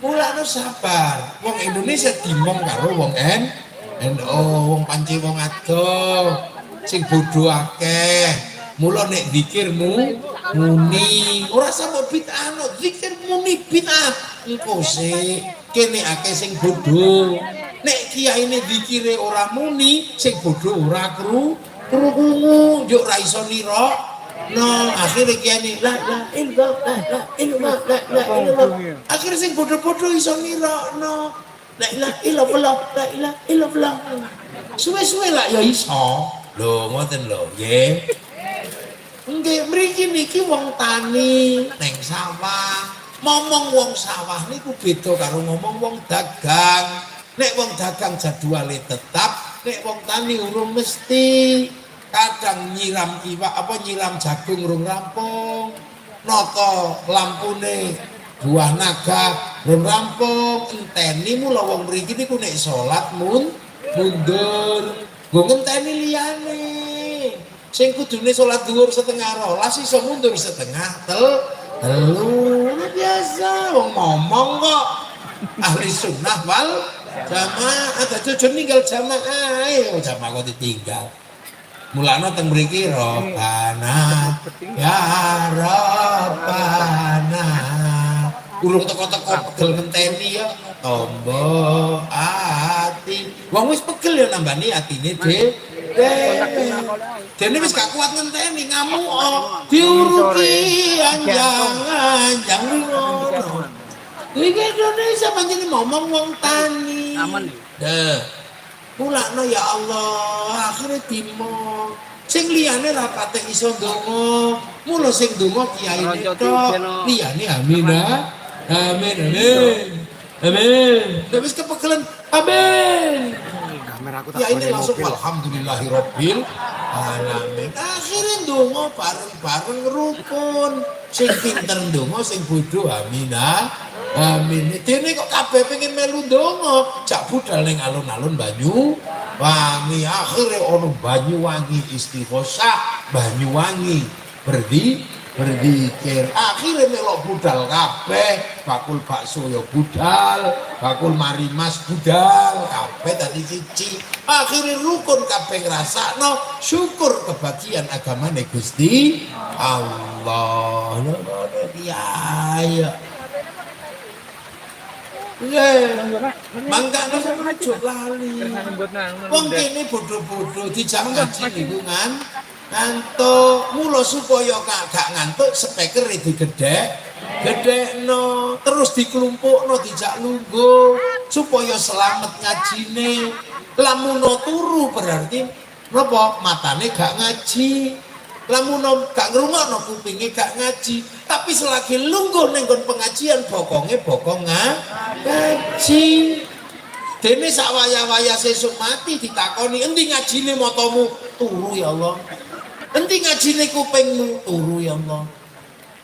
Mulane sabar. Wong Indonesia dimong karo wong NU, wong panci wong adoh sing bodho akeh. Mula nek zikirmu muni ora sampe bid'ah, zikir muni bid'ah. Engko sik kene akeh sing bodho. Nek kiyaine zikire ora muni, sing bodho ora krungu, yo ora iso nira. No, akhire kiyaine la ilallah. Akhire sing bodho-bodho iso nira. No. La ilaha illallah. Suwe-suwe lah ya iso. Lho, ngoten lho, nggih. Nggih, mriki niki wong tani neng sawah. Ngomong wong sawah niku beda karo ngomong wong dagang. Nek wong dagang jadwale tetap, nek wong tani urung mesti. Kadang nyiram iwak nyiram jagung urung rampung. Nata lampune buah naga urung rampung. Enteni mula wong mriki niku nek salat mundur. Nggo ngenteni liyane. Sing kudune salat dhuwur setengah 12 iso mundur setengah telu. Biasa wong ngomong kok. Ahli sunnah wal jamaah ada cucu ninggal jamaah jamaah kok ditinggal. Mulane teng mriki Robbana ya Robbana urung teko-teko pegel ngenteni ya tombo ati wong wis pegel ya nambani atine dene wis gak kuat ngenteni ngamuk diuruki anjang ngono. Iki Indonesia pancen ngomong wong tani. Aman. Mulakno ya Allah, akhire dimong. Sing liyane ra patek iso ndonga. Mula sing ndonga kiyaine tok. Liyane amin. Amin. Wis kepegelen. Amin. Ya ini langsung alhamdulillahirabbil alamin. Akhire ndonga bareng-bareng rukun. Sing pinter ndonga, sing bodho amin. Amin. Dene kok kabeh pengen melu ndonga, jak budal ning alun-alun Banyuwangi. Akhire ono Banyuwangi istighosah, Banyuwangi berzikir. Akhire melok budal kabeh, bakul bakso ya budal, bakul marimas budal, kabeh dadi siji. Akhire rukun kabeh ngrasakno syukur kebagian agamane Gusti Allah. Allah. Lho ngono kiai. Mangkane sampe aja lali. Wong kene bodho-bodho dijak ngaji lingkungan ngantuk. Mula supaya gak ngantuk speaker digedhek-gedhekno, terus diklumpukno dijak lungguh supaya selamat ngajine. Lamun turu berarti napa matane gak ngaji. Lamun gak ngrungokno kupinge gak ngaji. Tapi selagi lungguh ning nggon pengajian bokonge bokong ngaji. Dene sak waya-waya sesuk mati ditakoni endi ngajine matamu? Turu ya Allah. Endi ngajine kupingmu? Turu ya Allah.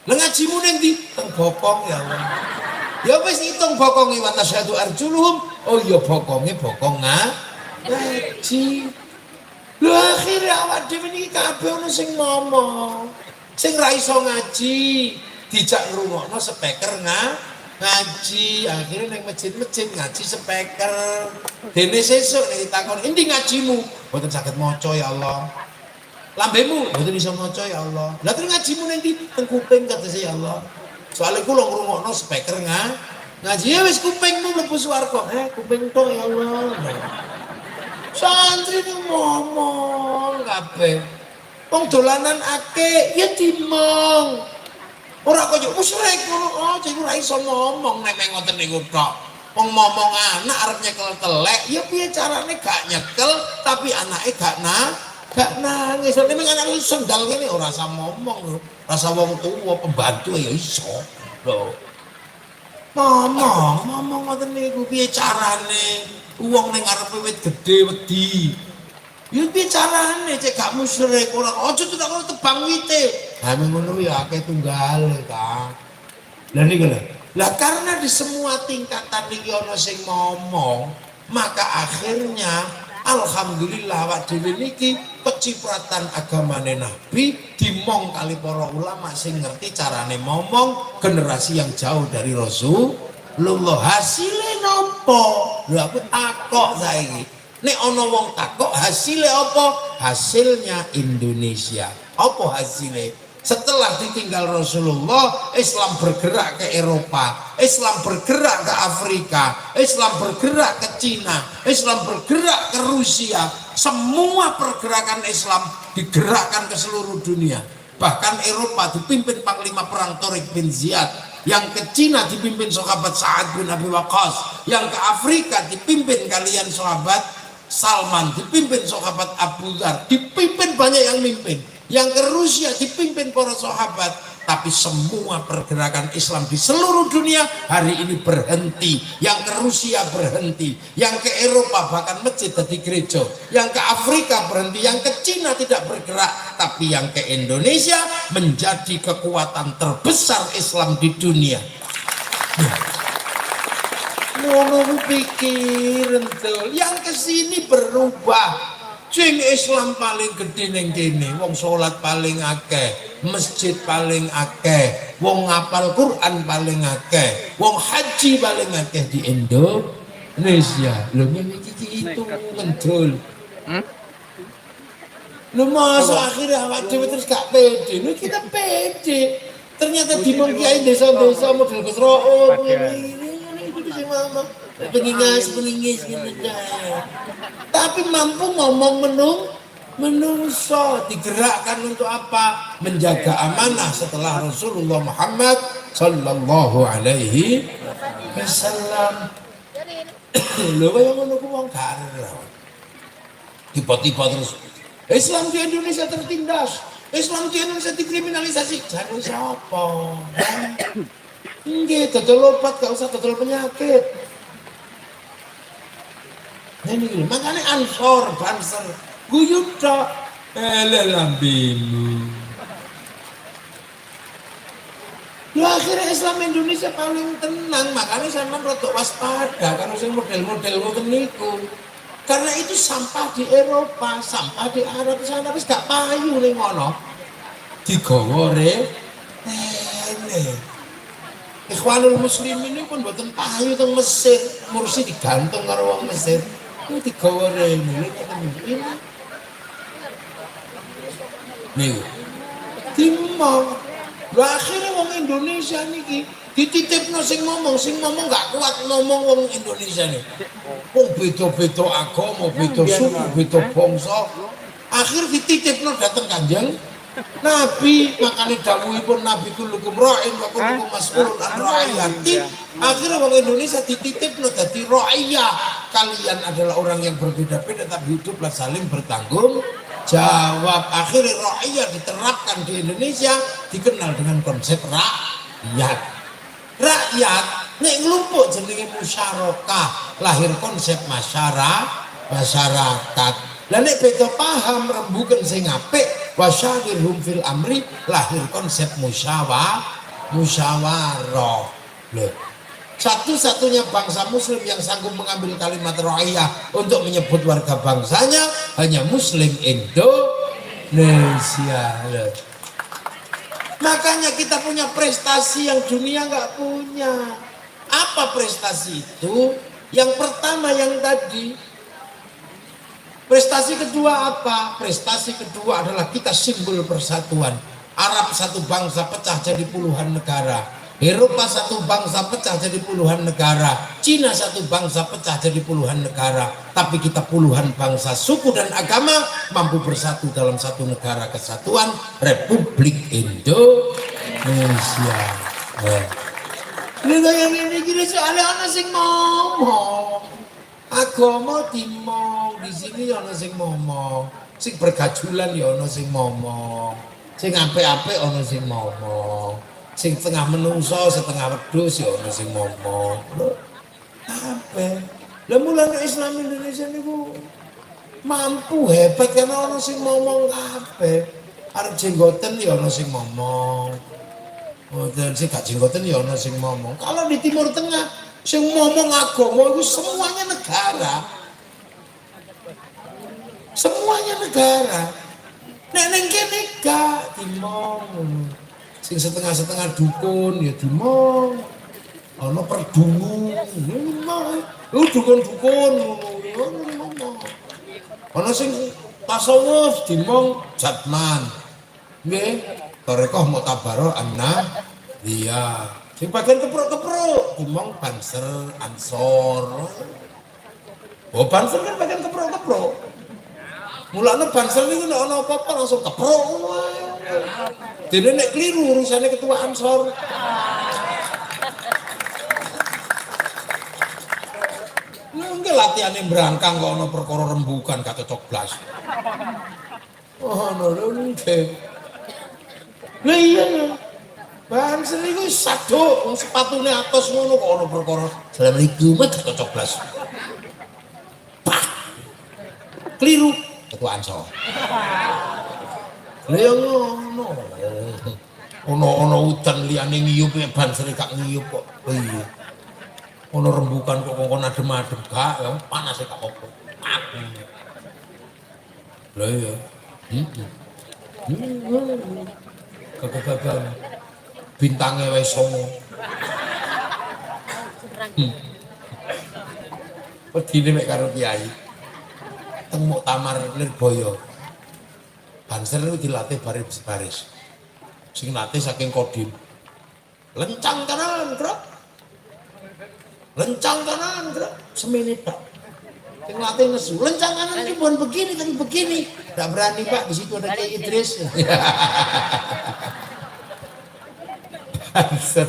Lah ngajimu ning ndi? Teng bokong ya Allah. Ya wis hitung bokonge wa tasyadu arjuluhum. Oh iya bokonge bokong ngaji. Lho akhire awak dhewe iki kabeh ono sing ngomong. Sing ra iso ngaji, dijak ngrungokno speaker ngaji. Akhirnya ning masjid-masjid ngaji speaker. Dene sesuk nek ditakon, "Endi ngajimu?" "Mboten saged maca ya Allah." "Lambemu?" "Mboten iso maca ya Allah." "Lah terus ngajimu ning ndi?" "Teng kuping," katese ya Allah. Soale kula ngrungokno speaker ngaji ya wis kupingmu mlebu swarga. Kuping tok ya Allah. Santri ngomong kabeh. Wong dolanan akeh ya dimong. Ora kaya musyrik ngono. Oh, iku ora iso ngomong nek ngoten niku tok. Wong ngomong anak arep nyekel telek, ya piye carane gak nyekel tapi anake gak nangis. Nek anak wis sendal ngene ora usah ngomong lho. Rasa wong tuwa pembantu ya iso. Lho. Ngomong ngoten niku piye carane wong ning ngarepe wit gedhe wedi. Ya piye carane cek gak musyrik ora aja tak tebang wite. Ha ngono ya akeh tunggale, Kang. Lah niku lho. Lah karena di semua tingkatan iki ana sing ngomong, maka akhirnya alhamdulillah awak dhewe niki pecipratan agamane Nabi dimong kali para ulama sing ngerti carane ngomong generasi yang jauh dari Rasulullah. Hasilnya nopo? Lho aku takok saiki. Nek ana wong takok hasilnya apa? Hasilnya Indonesia. Apa hasilnya? Setelah ditinggal Rasulullah, Islam bergerak ke Eropa, Islam bergerak ke Afrika, Islam bergerak ke Cina, Islam bergerak ke Rusia. Semua pergerakan Islam digerakkan ke seluruh dunia. Bahkan Eropa dipimpin Panglima Perang Tariq bin Ziyad, yang ke Cina dipimpin sahabat Sa'ad bin Abi Waqqas, yang ke Afrika dipimpin kalian sahabat Salman, dipimpin sahabat Abu Dhar, dipimpin banyak yang mimpin. Yang ke Rusia dipimpin para sahabat. Tapi semua pergerakan Islam di seluruh dunia hari ini berhenti. Yang ke Rusia berhenti, yang ke Eropa bahkan masjid jadi gereja, yang ke Afrika berhenti, yang ke Cina tidak bergerak. Tapi yang ke Indonesia menjadi kekuatan terbesar Islam di dunia. Ngono pikir entul, yang kesini berubah. Sing Islam paling gede ning kene, wong salat paling akeh, masjid paling akeh, wong ngapal Quran paling akeh, wong haji paling akeh di Indonesia. Lho ngene iki itu ngendul. Lho masa akhirnya awak dhewe terus gak pede. Lho kita pede. Ternyata di kiai desa-desa model Gus Ro'o pengingas gitu. Tapi mampu ngomong menungso digerakkan untuk apa? Menjaga amanah setelah Rasulullah Muhammad sallallahu alaihi wasallam. Lho kaya ngono ku wong karo. Tiba-tiba terus Islam di Indonesia tertindas, Islam di Indonesia dikriminalisasi. Jangan siapa? Nggih, dodol obat gak usah dodol penyakit. Ini makanya ansor, banser, guyub tok, lambemu. Akhirnya Islam Indonesia paling tenang, makanya sampean rada waspada kalau sing model-model ngoten niku. Karena itu sampah di Eropa, sampah di Arab sana wis gak payu ning ngono. Digawa rene. Ikhwanul Muslimin ini pun mboten payu teng Mesir, mursi digantung karo wong Mesir. Itu digawa rene ini. Nih, timong Lah akhirnya wong Indonesia niki dititipno sing ngomong gak kuat ngomong wong Indonesia nih. Wong beda-beda agama, beda suku, beda bangsa. Akhir dititipno dateng Kanjeng Nabi, makanya dawuhipun Nabi kullukum ra'in wa kullukum mas'ulun an ra'iyati. Akhirnya wong Indonesia dititipno dadi ra'iyah. Kalian adalah orang yang berbeda-beda tapi hiduplah saling bertanggung jawab. Akhirnya ra'iyah diterapkan di Indonesia, dikenal dengan konsep rakyat. Rakyat nek nglumpuk jenenge musyarakah, lahir konsep masyarakat. Lah nek beda paham rembuken sing apik wasyawirhum fil amri, lahir konsep musyawarah. Loh, satu-satunya bangsa muslim yang sanggup mengambil kalimat ra'iyah untuk menyebut warga bangsanya hanya muslim Indonesia. Loh. Makanya kita punya prestasi yang dunia nggak punya. Apa prestasi itu? Yang pertama yang tadi. Prestasi kedua apa? Prestasi kedua adalah kita simbol persatuan. Arab satu bangsa pecah jadi puluhan negara. Eropa satu bangsa pecah jadi puluhan negara. Cina satu bangsa pecah jadi puluhan negara. Tapi kita puluhan bangsa, suku dan agama mampu bersatu dalam satu negara kesatuan Republik Indonesia. Ini gini soalnya ana sing ngomong. Agama dimong di sini ana sing ngomong, sing bergajulan ya ana sing ngomong, sing apik-apik ana sing ngomong, sing tengah menungso setengah wedhus ya ana sing ngomong. Apa? Lah mulane Islam Indonesia niku mampu hebat karena ana sing ngomong kabeh. Arep jenggoten ya ana sing ngomong. Dan sing gak jenggoten ya ana sing ngomong. Kalau di Timur Tengah sing ngomong agama itu semuanya negara. Semuanya negara. Nek ning kene gak dimong. Sing setengah-setengah dukun ya dimong. Ana perdungu, dimong. Dukun-dukun ngono. Ana sing tasawuf dimong jatman. Nggih, tarekah mutabaroh anna iya. Sing bagian keprok-keprok, dimong Banser, Ansor. Oh Banser kan bagian keprok-keprok. Mulane Banser niku nek ana apa-apa langsung keprok. Dene nek keliru urusane ketua Ansor. Nggih latihane brangkang kok ana perkara rembukan gak cocok blas. Oh lho nggih. Lah iya. Banser niku saduk, sepatune atos ngono kok ana perkara. Assalamualaikum, gak cocok blas. Keliru ketua Ansor. Lah ya ngono. Ono udan liyane ngiyup Banser gak ngiyup kok. Iya. Ono rembukan kok kongkon adem-adem gak, ya panas gak apa-apa. Lah ya. Kagak bintangnya wis songo. Pedine mek karo kiai. Teng Muktamar Lirboyo. Banser itu dilatih baris-baris. Sing latih saking Kodim. Lencang kanan, Bro. Lencang kanan, Bro. Semene Pak. Sing latih nesu. Lencang kanan ini bukan begini tapi begini. Enggak berani Pak, di situ ada Kiai Idris. Banser.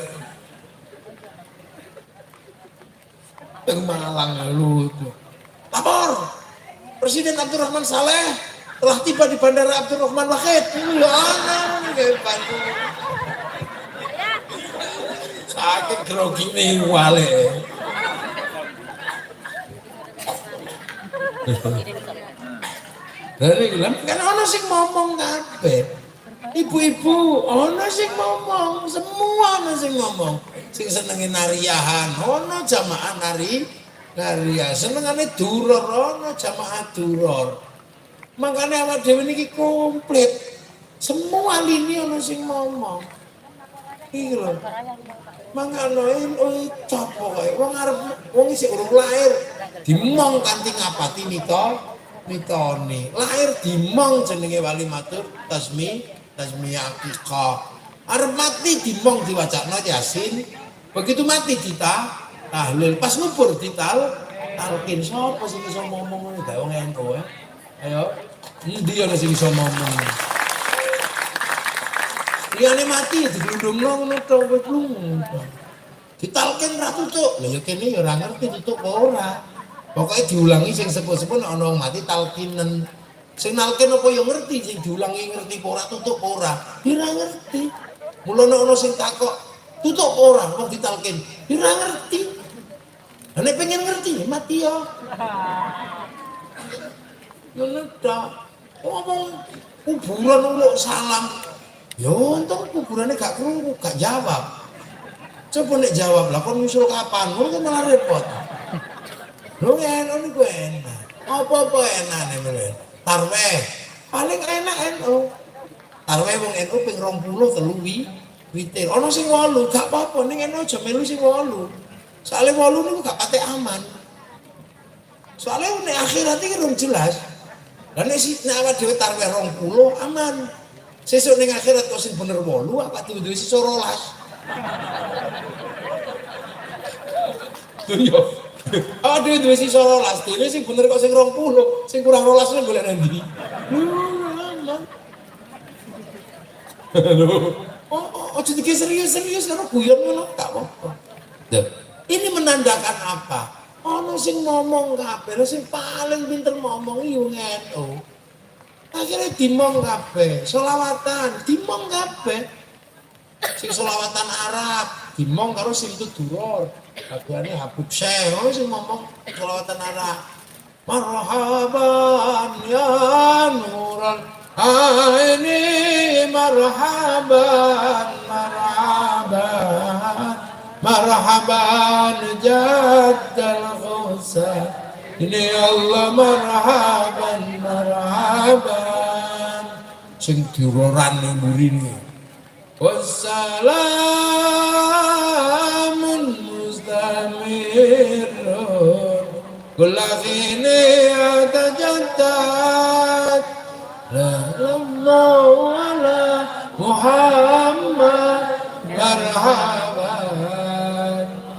Yang Malang lu itu. Lapor. Presiden Abdurrahman Saleh telah tiba di Bandara Abdurrahman Wahid. Ya anak kayak Bandung. Sakit grogi nih wale. Dari bilang kan ono sing ngomong kabeh. Ibu-ibu, ono sing ngomong, semua ono sing ngomong. Sing senenge nariahan, ono jamaah nariah. Senengane duror, ono jamaah duror. Makanya awak dhewe niki komplit. Semua lini ono sing ngomong. Iki lho. Mangane copo kae wong arep wong isih urung lahir dimong kanthi ngapati mitone. Lahir dimong jenenge wali matur tasmiyah akikah. Arep mati dimong diwacakno Yasin. Begitu mati tahlil. Pas ngubur talkin. Sapa sing iso ngomong ngene gawe wong NU ya? Ayo. Endi ana sing iso ngomong? Liyane mati diglundungno ngono to kowe blung. Ditalkin ra tutuk. Lah ya kene ya ora ngerti tutuk apa ora. Pokoke diulangi sing sepuh-sepuh nek ana wong mati talkinen. Sing nalkin apa ya ngerti, sing diulangi ngerti apa ora tutuk apa ora. Ora ngerti. Mula nek ana sing takok tutuk apa ora wong ditalkin. Ora ngerti. Lah nek pengen ngerti mati ya. Ngono ta. Ngomong kuburan uluk salam. Ya untung kuburane gak krungu, gak jawab. Coba nek jawab lah kon nyusul kapan? Ngono kan malah repot. Lho enak niku enak. Apa-apa enak nek tarweh. Paling enak NU. Tarweh wong NU ping 20 witir. Ana sing 8, gak apa-apa ning NU aja melu sing 8. Soale 8 niku gak patek aman. Soale nek akhirat iki rung jelas. Lah nek awak dhewe tarweh 20 aman. Sesuk ning akhirat kok sing bener 8 apa duwe sisa 12. Yo. Ah duwe sisa 12, dhewe sing bener kok sing 20, sing kurang 12 golek nang ndi? Aja dikira serius karo guyon ngono, gak apa-apa. Ini menandakan apa? Ono sing ngomong kabeh, sing paling pinter ngomong yo NU. Akhirnya dimong kabeh, selawatan dimong kabeh. Sing selawatan Arab dimong karo sing Duror. Bagiane Habib Syekh sing ngomong selawatan Arab. Marhaban ya nuran aini marhaban marhaban jaddal ghusa. Ini Allah marhaban sing diroran murine. Wassalamun mustamirun kullakini atajaddad la illallahu ala Muhammad marhaban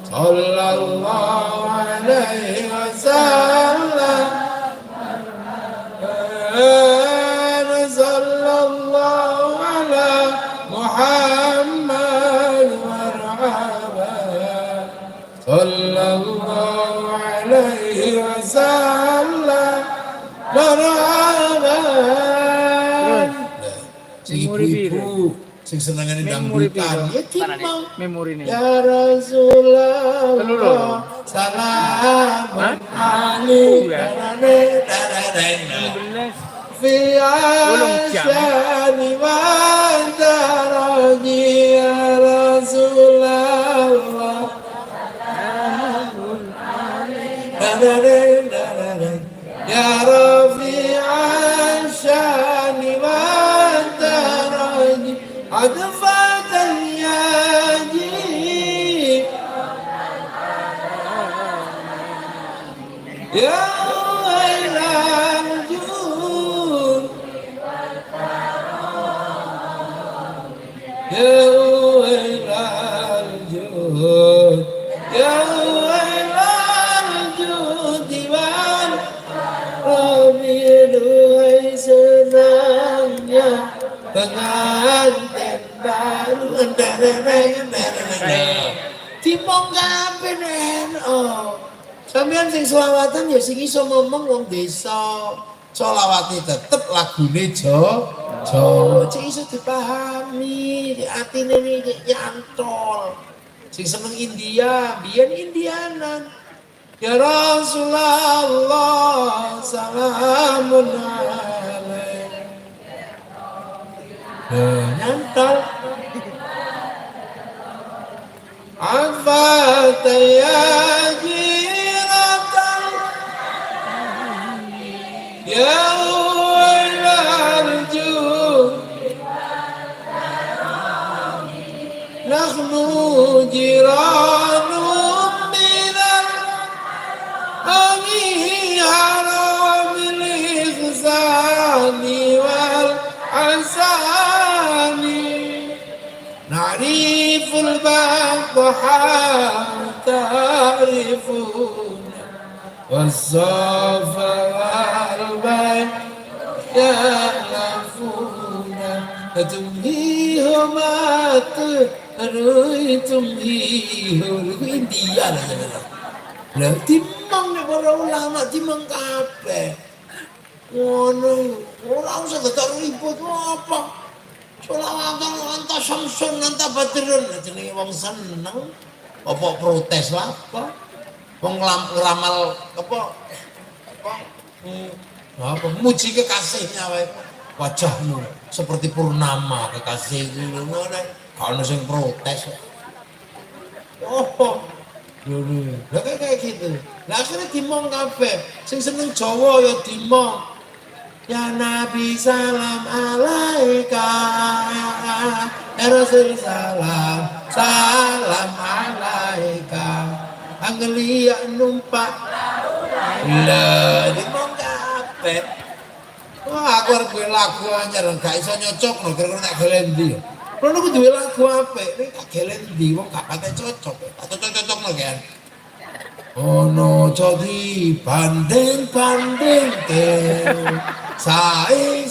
sallallahu alaihi wasallam sallallahu ala Muhammad marhaban sallallahu alaihi wasallam marhaban. Sing ibu-ibu sing senengane dangdutan ya timang Memori nih. ya Rasulullah salamun alaika fi asyani wa daraji ya Rasulullah ya Rafi asyani wa daraji adfatan yaji ya pengantin baru timong kabeh NU. Sampeyan sing selawatan ya sing iso ngomong wong desa. Selawate tetep lagune Jawa. Cek iso dipahami, atine iki nyantol. Sing seneng India, biyen Indianan. Ya Rasulullah salamun alaik. Nyantol. Afata ya jiratan ya arju nahnu jiranu minal ami haramil ihsani wal asani ta'riful baqha ta'rifun was-safa wal-bayn ya'lafuna tumhihumat tumhihul India lah timang nek para ulama timang kabeh ngono ora usah dadak ribut apa selawatan anta samsun anta badrun jenenge wong seneng apa protes apa wong ngeramal apa muji kekasihnya wae wajahmu seperti purnama kekasih ngono kalau sing protes oh lah kayak gitu lah akhirnya dimong kabeh sing seneng Jawa ya dimong ya Nabi salam alaika ya Rasul salam salam alaika anggelia numpak lah dimong kabeh wah aku arep lagu anyar gak iso nyocok kira-kira tak gelendi lho aku duwe lagu apik nek tak gelendi wong gak kate cocok tak cocok-cocok kan ono jadi banding-banding ke sae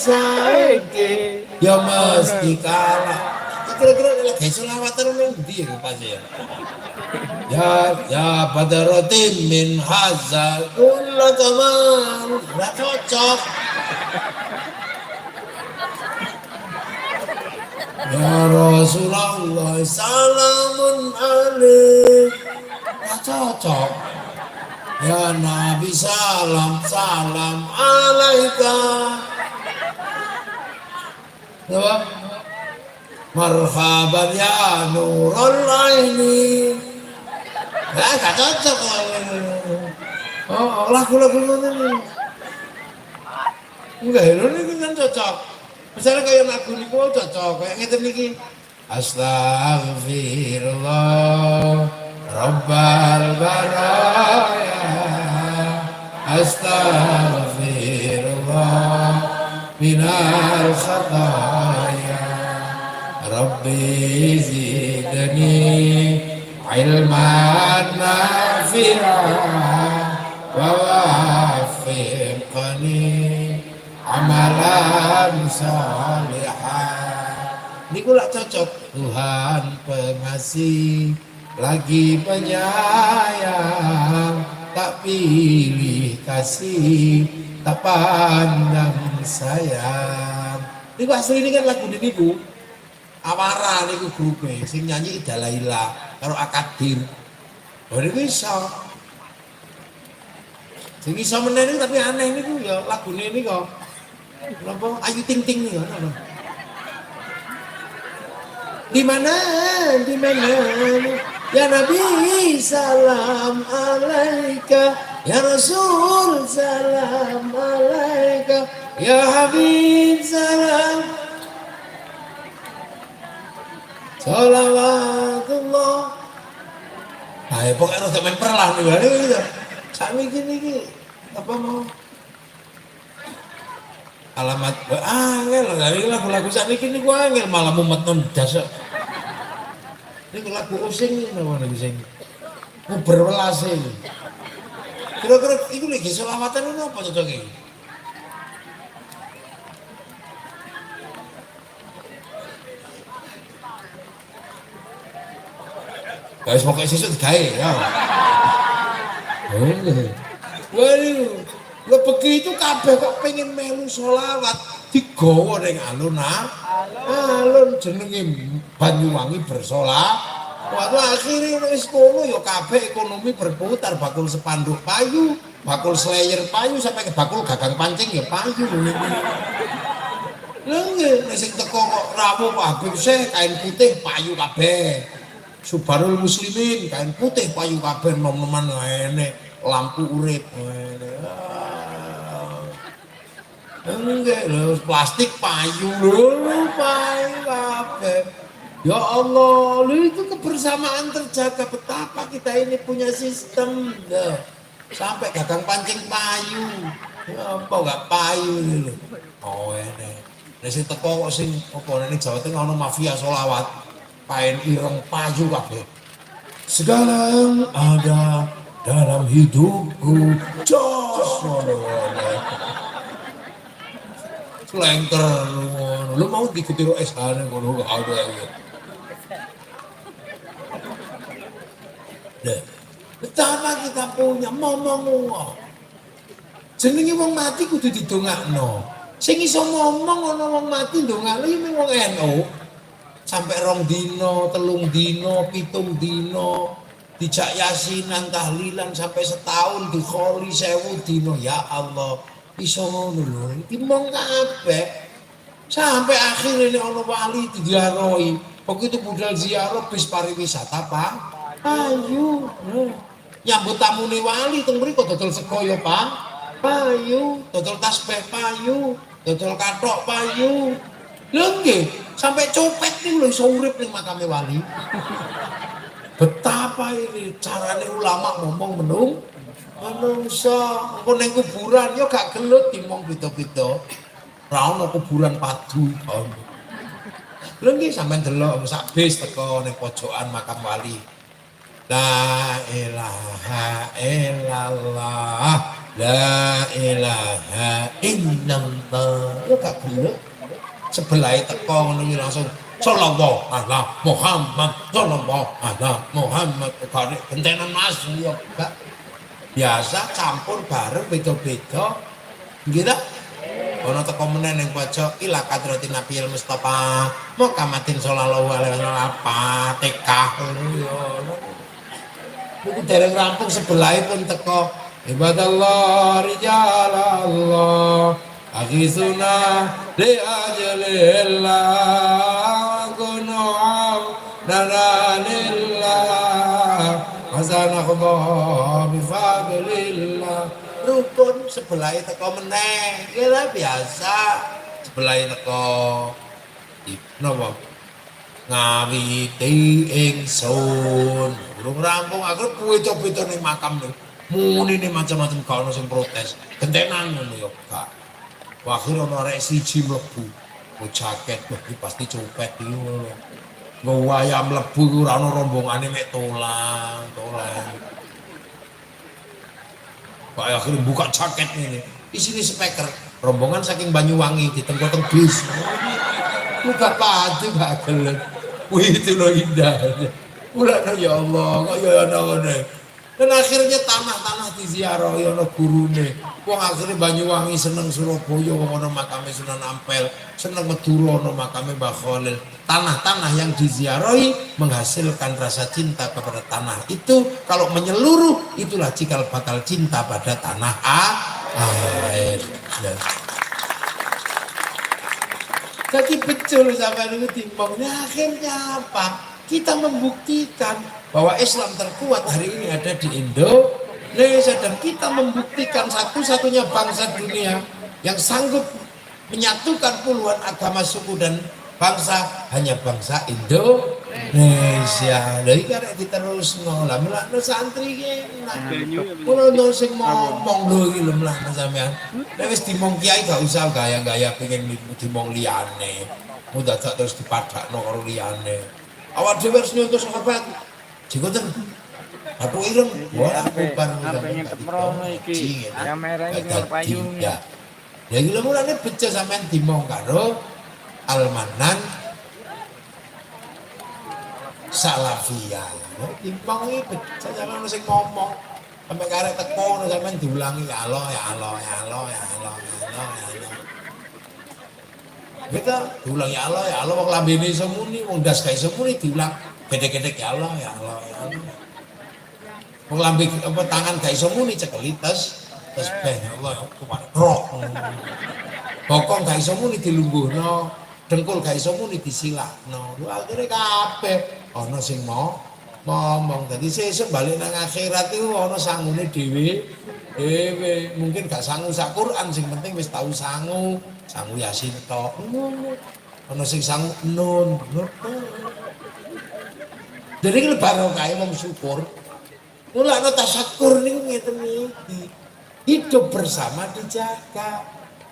ke ya mesti kalah kira-kira lagi selawatan ning ndi pas ya ya badaratin min hazal kullu kamal gak cocok ya Rasulullah salamun alaik gak cocok ya Nabi salam salam alaika apa marhaban ya nurul aini gak cocok oh lagu-lagu ngono enggak ini kan cocok misalnya kayak lagu ini cocok kayak ngeten niki astaghfirullah rabbal baraya astaghfirullah minal khataya rabbi zidni ilman nafi'an wa waffiqni amalan salihan niku lak cocok Tuhan pengasih lagi penyayang tak pilih kasih tak pandang sayang niku asli ini kan lagu niku Awara niku grupe sing nyanyi Ida Laila karo Akadir lho niku iso sing iso meneh tapi aneh niku ya lagune niku napa Ayu Ting Ting niku napa di mana ya Nabi salam alaika ya Rasul salam alaika ya Habib salam salawatullah ayo pokoknya udah main perlah nih gitu sami gini apa mau alamat angel nggak lagu-lagu sami gini gua angel malah mumet non jasa ini lagu using ini nama lagu using mau berwelas ini kira-kira itu lagi selawatan ini apa cocoknya guys pokoknya sesuk digawe ya waduh lo begitu kabeh kok pengen melu sholawat digawa ning alun jenenge Banyuwangi bersolawat waktu akhirnya wis kono ya kabeh ekonomi berputar bakul sepanduk payu bakul slayer payu sampai ke bakul gagang pancing ya payu lha nggih sing teko kok rawuh Pak Habib Syekh kain putih payu kabeh Subarul Muslimin kain putih payu kabeh nom-noman enek lampu urip enggak lho plastik payu lho payu kabeh ya Allah lho itu kebersamaan terjaga betapa kita ini punya sistem lho sampai gagang pancing payu ya apa enggak payu lho oh enek nek sing teko kok sing apa nek Jawa Tengah ono mafia sholawat paen ireng payu kabeh. Segala yang ada dalam hidupku jos ngono. Slengker ngono. Lu mau diketiru SH-ne ngono ada ya. Nah, betapa kita punya momong. Jenenge wong mati kudu didongakno. Sing iso ngomong ana wong mati ndongakno ya wong NU. Sampai 2 dino, 3 dino, 7 dino, dijak yasinan, tahlilan sampai setahun dikholi 1000 dino. Ya Allah, iso ngono lho. Iki mong kabeh. Sampai akhirnya ana wali diziarahi. Begitu budal ziarah bis pariwisata, Pak. Ayo. Nyambut tamune wali teng mriko dodol sego ya, Pak. Payu, dodol tasbih payu, dodol kathok payu. Lho nggih, sampai copet niku lho iso urip ning makame wali. Betapa ini carane ulama ngomong menungsa. Engko ning kuburan ya gak gelut dimong beda-beda. Ora ono kuburan padu. Lho nggih sampean delok sak bis teko ning pojokan makam wali. La ilaha illallah, la ilaha illallah. Ya gak gelut. Sebelah teko ngono langsung sallallahu ala Muhammad, sallallahu ala Muhammad. Kare gentenan Mas ya gak. Biasa campur bareng beda-beda. Nggih ta? Ono teko meneh ning pojok ila kadratin Nabiyil Mustofa Muhammadin sallallahu alaihi wasallam Fatihah ngono ya. Niku dereng rampung sebelahipun teko ibadallah rijalallah aghizuna li ajalillah kunu'am nananillah hasanahullah bifadlillah. Rukun sebelah teko meneh kira biasa sebelah teko napa ngawiti ingsun urung rampung aku kuwi coba ning makam lho muni ning macam-macam gak ono sing protes gentenan ngono ya gak. Akhir ono arek siji mlebu go jaket iki pasti copet iki ngono nggo ayam mlebu ora ono rombongane mek tolang. Pak akhirnya buka jaket ini, isinya speaker, rombongan saking Banyuwangi di tengkoteng bis. Buka padu gak gelet, wih itu loh indah. Mulanya ya Allah, kok ya ana. Dan akhirnya tanah-tanah diziarahi ana gurune. Wong akhirnya Banyuwangi seneng Surabaya, wong ana makame Sunan Ampel, seneng Madura ana makame Mbah Khalil. Tanah-tanah yang diziarahi menghasilkan rasa cinta kepada tanah itu. Kalau menyeluruh itulah cikal bakal cinta pada tanah air. Jadi betul sampai itu timbangnya akhirnya apa? Kita membuktikan bahwa Islam terkuat hari ini ada di Indonesia dan kita membuktikan satu-satunya bangsa dunia yang sanggup menyatukan puluhan agama, suku dan bangsa hanya bangsa Indonesia. Dari karena diterusno lah melakno santri enak. Kulo sing ngomong lho iki lho melakno sampean. Nek wis dimong kiai gak usah gaya-gaya pengen dimong liyane. Mudah terus dipadakno karo liyane. Awak dhewe harus nyontoh sahabat. Jikoten. Aku ireng, wah aku ban pengen teprono iki. Kamera iki payung. Ya. Ya iki lho mulane becik sampean dimong karo Al-Manan Salafiyah. Timpang iki becik sampean sing ngomong. Sampai karek teko sampean diulangi ya Allah ya Allah ya Allah ya Allah ya Allah ya Allah. Kita diulang ya Allah wong lambene iso muni, wong ndas gak iso muni diulang gedhe-gedhe ya Allah ya Allah ya Allah. Wong lambe apa tangan gak iso muni cekelites tasbih ya Allah rok. Bokong gak iso muni dilungguhno, dengkul gak iso muni disilakno. Lha akhire kabeh ana sing ngomong. Dadi sesuk bali nang akhirat iku ana sangune dhewe. Mungkin gak sangu sak Quran, sing penting wis tau sangu Yasin tok. Ana sing sangu nun. Jadi kalau barokah wong syukur, mulane tasyakur niku ngeten iki. Hidup bersama dijaga.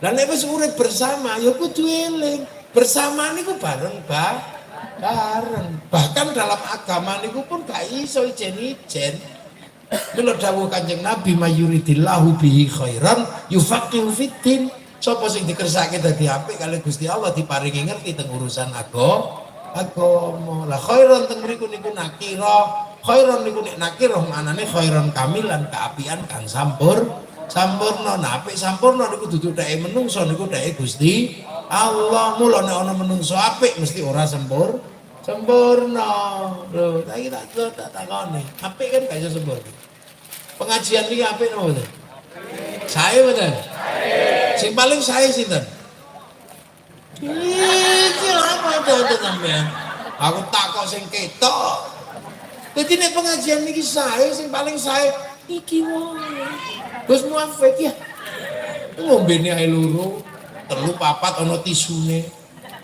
Lah nek wis urip bersama ya kudu eling. Bersama niku bareng Bareng. Bahkan dalam agama niku pun gak iso ijen-ijen. Mila dawuh Kanjeng Nabi mayuridillahu bihi khairan yufaqihu fiddin. Sapa sing dikersake dadi apik kali Gusti Allah diparingi ngerti teng urusan agama. Lah khairan teng mriku niku nakira. Khairan niku nek nakira manane khairan kamilan kaapian kang sampurna. Nah apik sampurna niku dudu dheke menungso niku dheke Gusti Allah. Mula nek ana menungso apik mesti ora sempurna. Lho, saiki tak takoni. Apik kan gak iso sempurna. Pengajian iki apik napa mboten? Sae mboten? Sing paling sae sinten? Iki apa to sampean? Aku takok sing ketok. Dadi nek pengajian iki sae sing paling sae iki wae. Gus Muafik ya. Ngombene ae loro, telu papat ana tisune.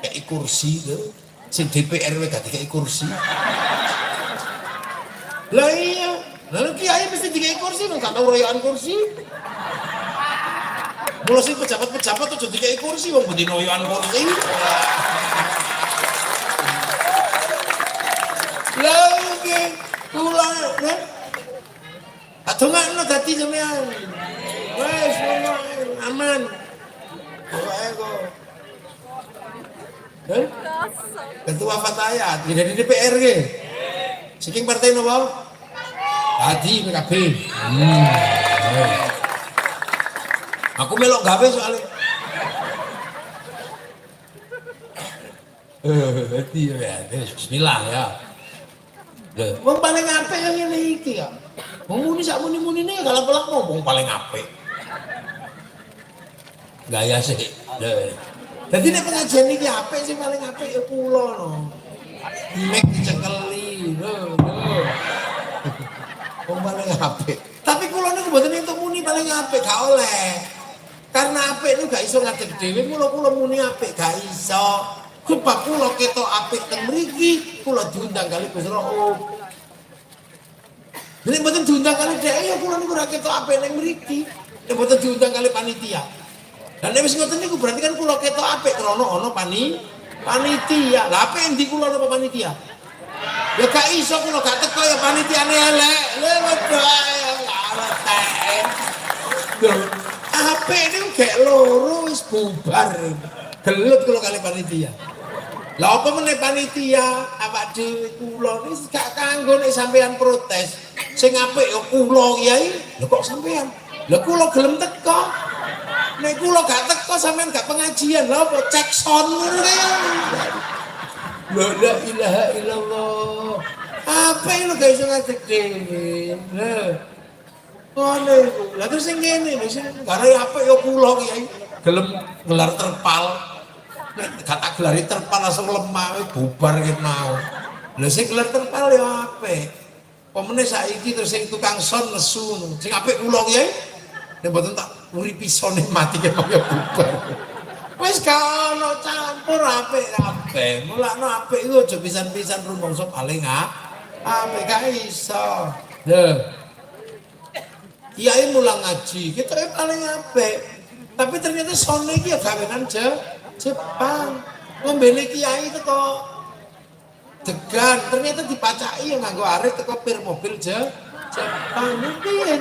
Kayak kursi lho. Sing DPR wae gak dikek kursi. Lah iya, lalu kiai mesti dikek kursi, gak tau royokan kursi. Mula sing pejabat-pejabat tuh dikek kursi, wong budi royokan kursi. Lah iki kula nek adongakno dadi sampean. Wes aman. Pokoke kok. Ketua Fatayat, tidak di DPR ke? Saking partai nopo? Tadi PKB. Aku melok gawe soalnya. Ya, bismillah ya. Wong paling apik yang ngene iki ya. Wong muni sak muni-munine kalau pelak ngomong paling apik. Gaya sih. Jadi nek pengajian iki apik sing paling apik ya kula no. Mek dicekeli. Wong paling apik. Tapi kula niku mboten entuk muni paling apik gak oleh. Karena apik niku gak iso ngadeg dhewe, kula muni apik gak iso. Sebab kula ketok apik teng mriki, kula diundang kali Gus Rauf. Nek mboten diundang kali dhek ya kula niku ora ketok apik ning mriki. Nek mboten diundang kali panitia. Dan nek wis ngoten niku berarti kan kula ketok apik krana ana panitia. Lah apik endi kula napa panitia? Ya gak iso kula gak teko ya panitiane elek. Lha wedok apik niku gek loro wis bubar. Gelut kula kali panitia. Lah apa meneh panitia awak dhewe kula wis gak kanggo nek sampean protes. Sing apik ya kula Kyai. Lha kok sampean? Lah kula gelem teko. Nek kula gak teko sampean gak pengajian, lha apa cek son ngono lho. La ilaha illallah. Apa lho guys sing ngadeg dhewe. Lho. Ngono iku. Lah terus sing ngene lho sing gare apik ya kula Kyai. Gelem gelar terpal. Nek gak tak gelari terpal langsung lemah bubar ket mau. Lha sing gelar terpal ya apik. Pemene saiki terus sing tukang son nesu. Sing apik kula Kyai. Nek mboten tak uripi sone mati kaya bubar. Wis gak ono campur apik-apik. Mulakno apik iku aja pisan-pisan rumangsa paling apik gak iso. Lho. Kiai mulang ngaji, kita paling apik. Tapi ternyata sone iki ya gawean Jepang. Ngombene kiai teko degan, ternyata dipacaki ya nganggo arit teko pir mobil Jepang. Piye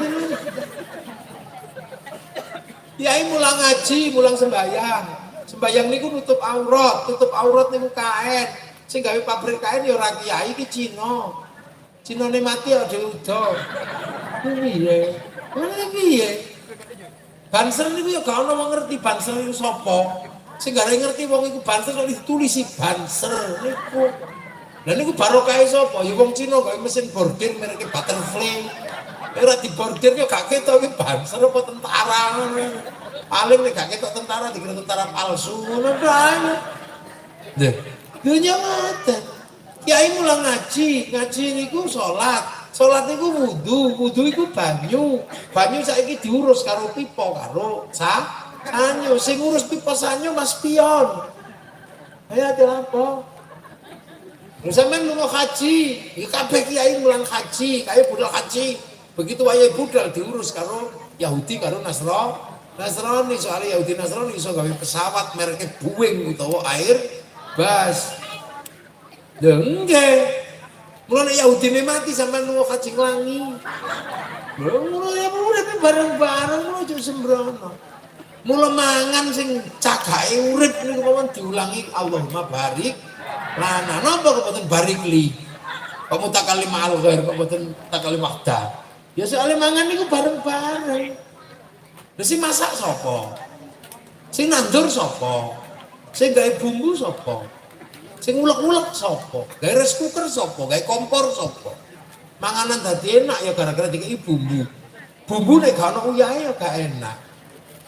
Kiai mulang ngaji, mulang sembayang. Sembayang niku nutup aurat niku kain. Sing gawe pabrik kain ya ora kiai iki Cina. Cinane mati ya dhewe udo. Piye? Ngene piye? Banser niku ya gak ono wong ngerti banser niku sapa. Sing gak ngerti wong iku banser kok ditulisi banser niku. Lah niku barokahe sapa? Ya wong Cina gawe mesin bordir merek Butterfly. Ora dibordir yo gak ketok iki banser apa tentara ngono. Paling nek gak ketok tentara dikira tentara palsu ngono bae. Lho, dunya ngoten. Kiai mulang ngaji niku salat niku wudu iku banyu. Banyu saiki diurus karo pipa karo sanyo. Sing ngurus pipa sanyo Mas Pion. Ayo ate apa? Lha sampean lunga haji, iki kabeh kiai mulang haji, kaya budal haji. Begitu wayahe budal diurus karo Yahudi karo Nasrani. Soalnya Yahudi Nasrani iso gawe pesawat mereknya Boeing utawa Airbus. Lho nggih. Mulane Yahudi mati sampean lunga kajing langi. Lho ngono ya urip bareng-bareng ngono aja sembrono. Mula mangan sing cagake urip niku mawon diulangi Allahumma barik lana. Napa kok boten barik li? Kok mutakalim al ghair kok boten takalim wahda. Ya soalnya mangan niku bareng-bareng. Lha sing masak sapa? Sing nandur sapa? Sing gawe bumbu sapa? Sing ulek-ulek sapa? Gawe rice cooker sapa? Gawe kompor sapa? Manganan dadi enak ya gara-gara dikei bumbu. Bumbu nek gak ono uyahe ya gak enak.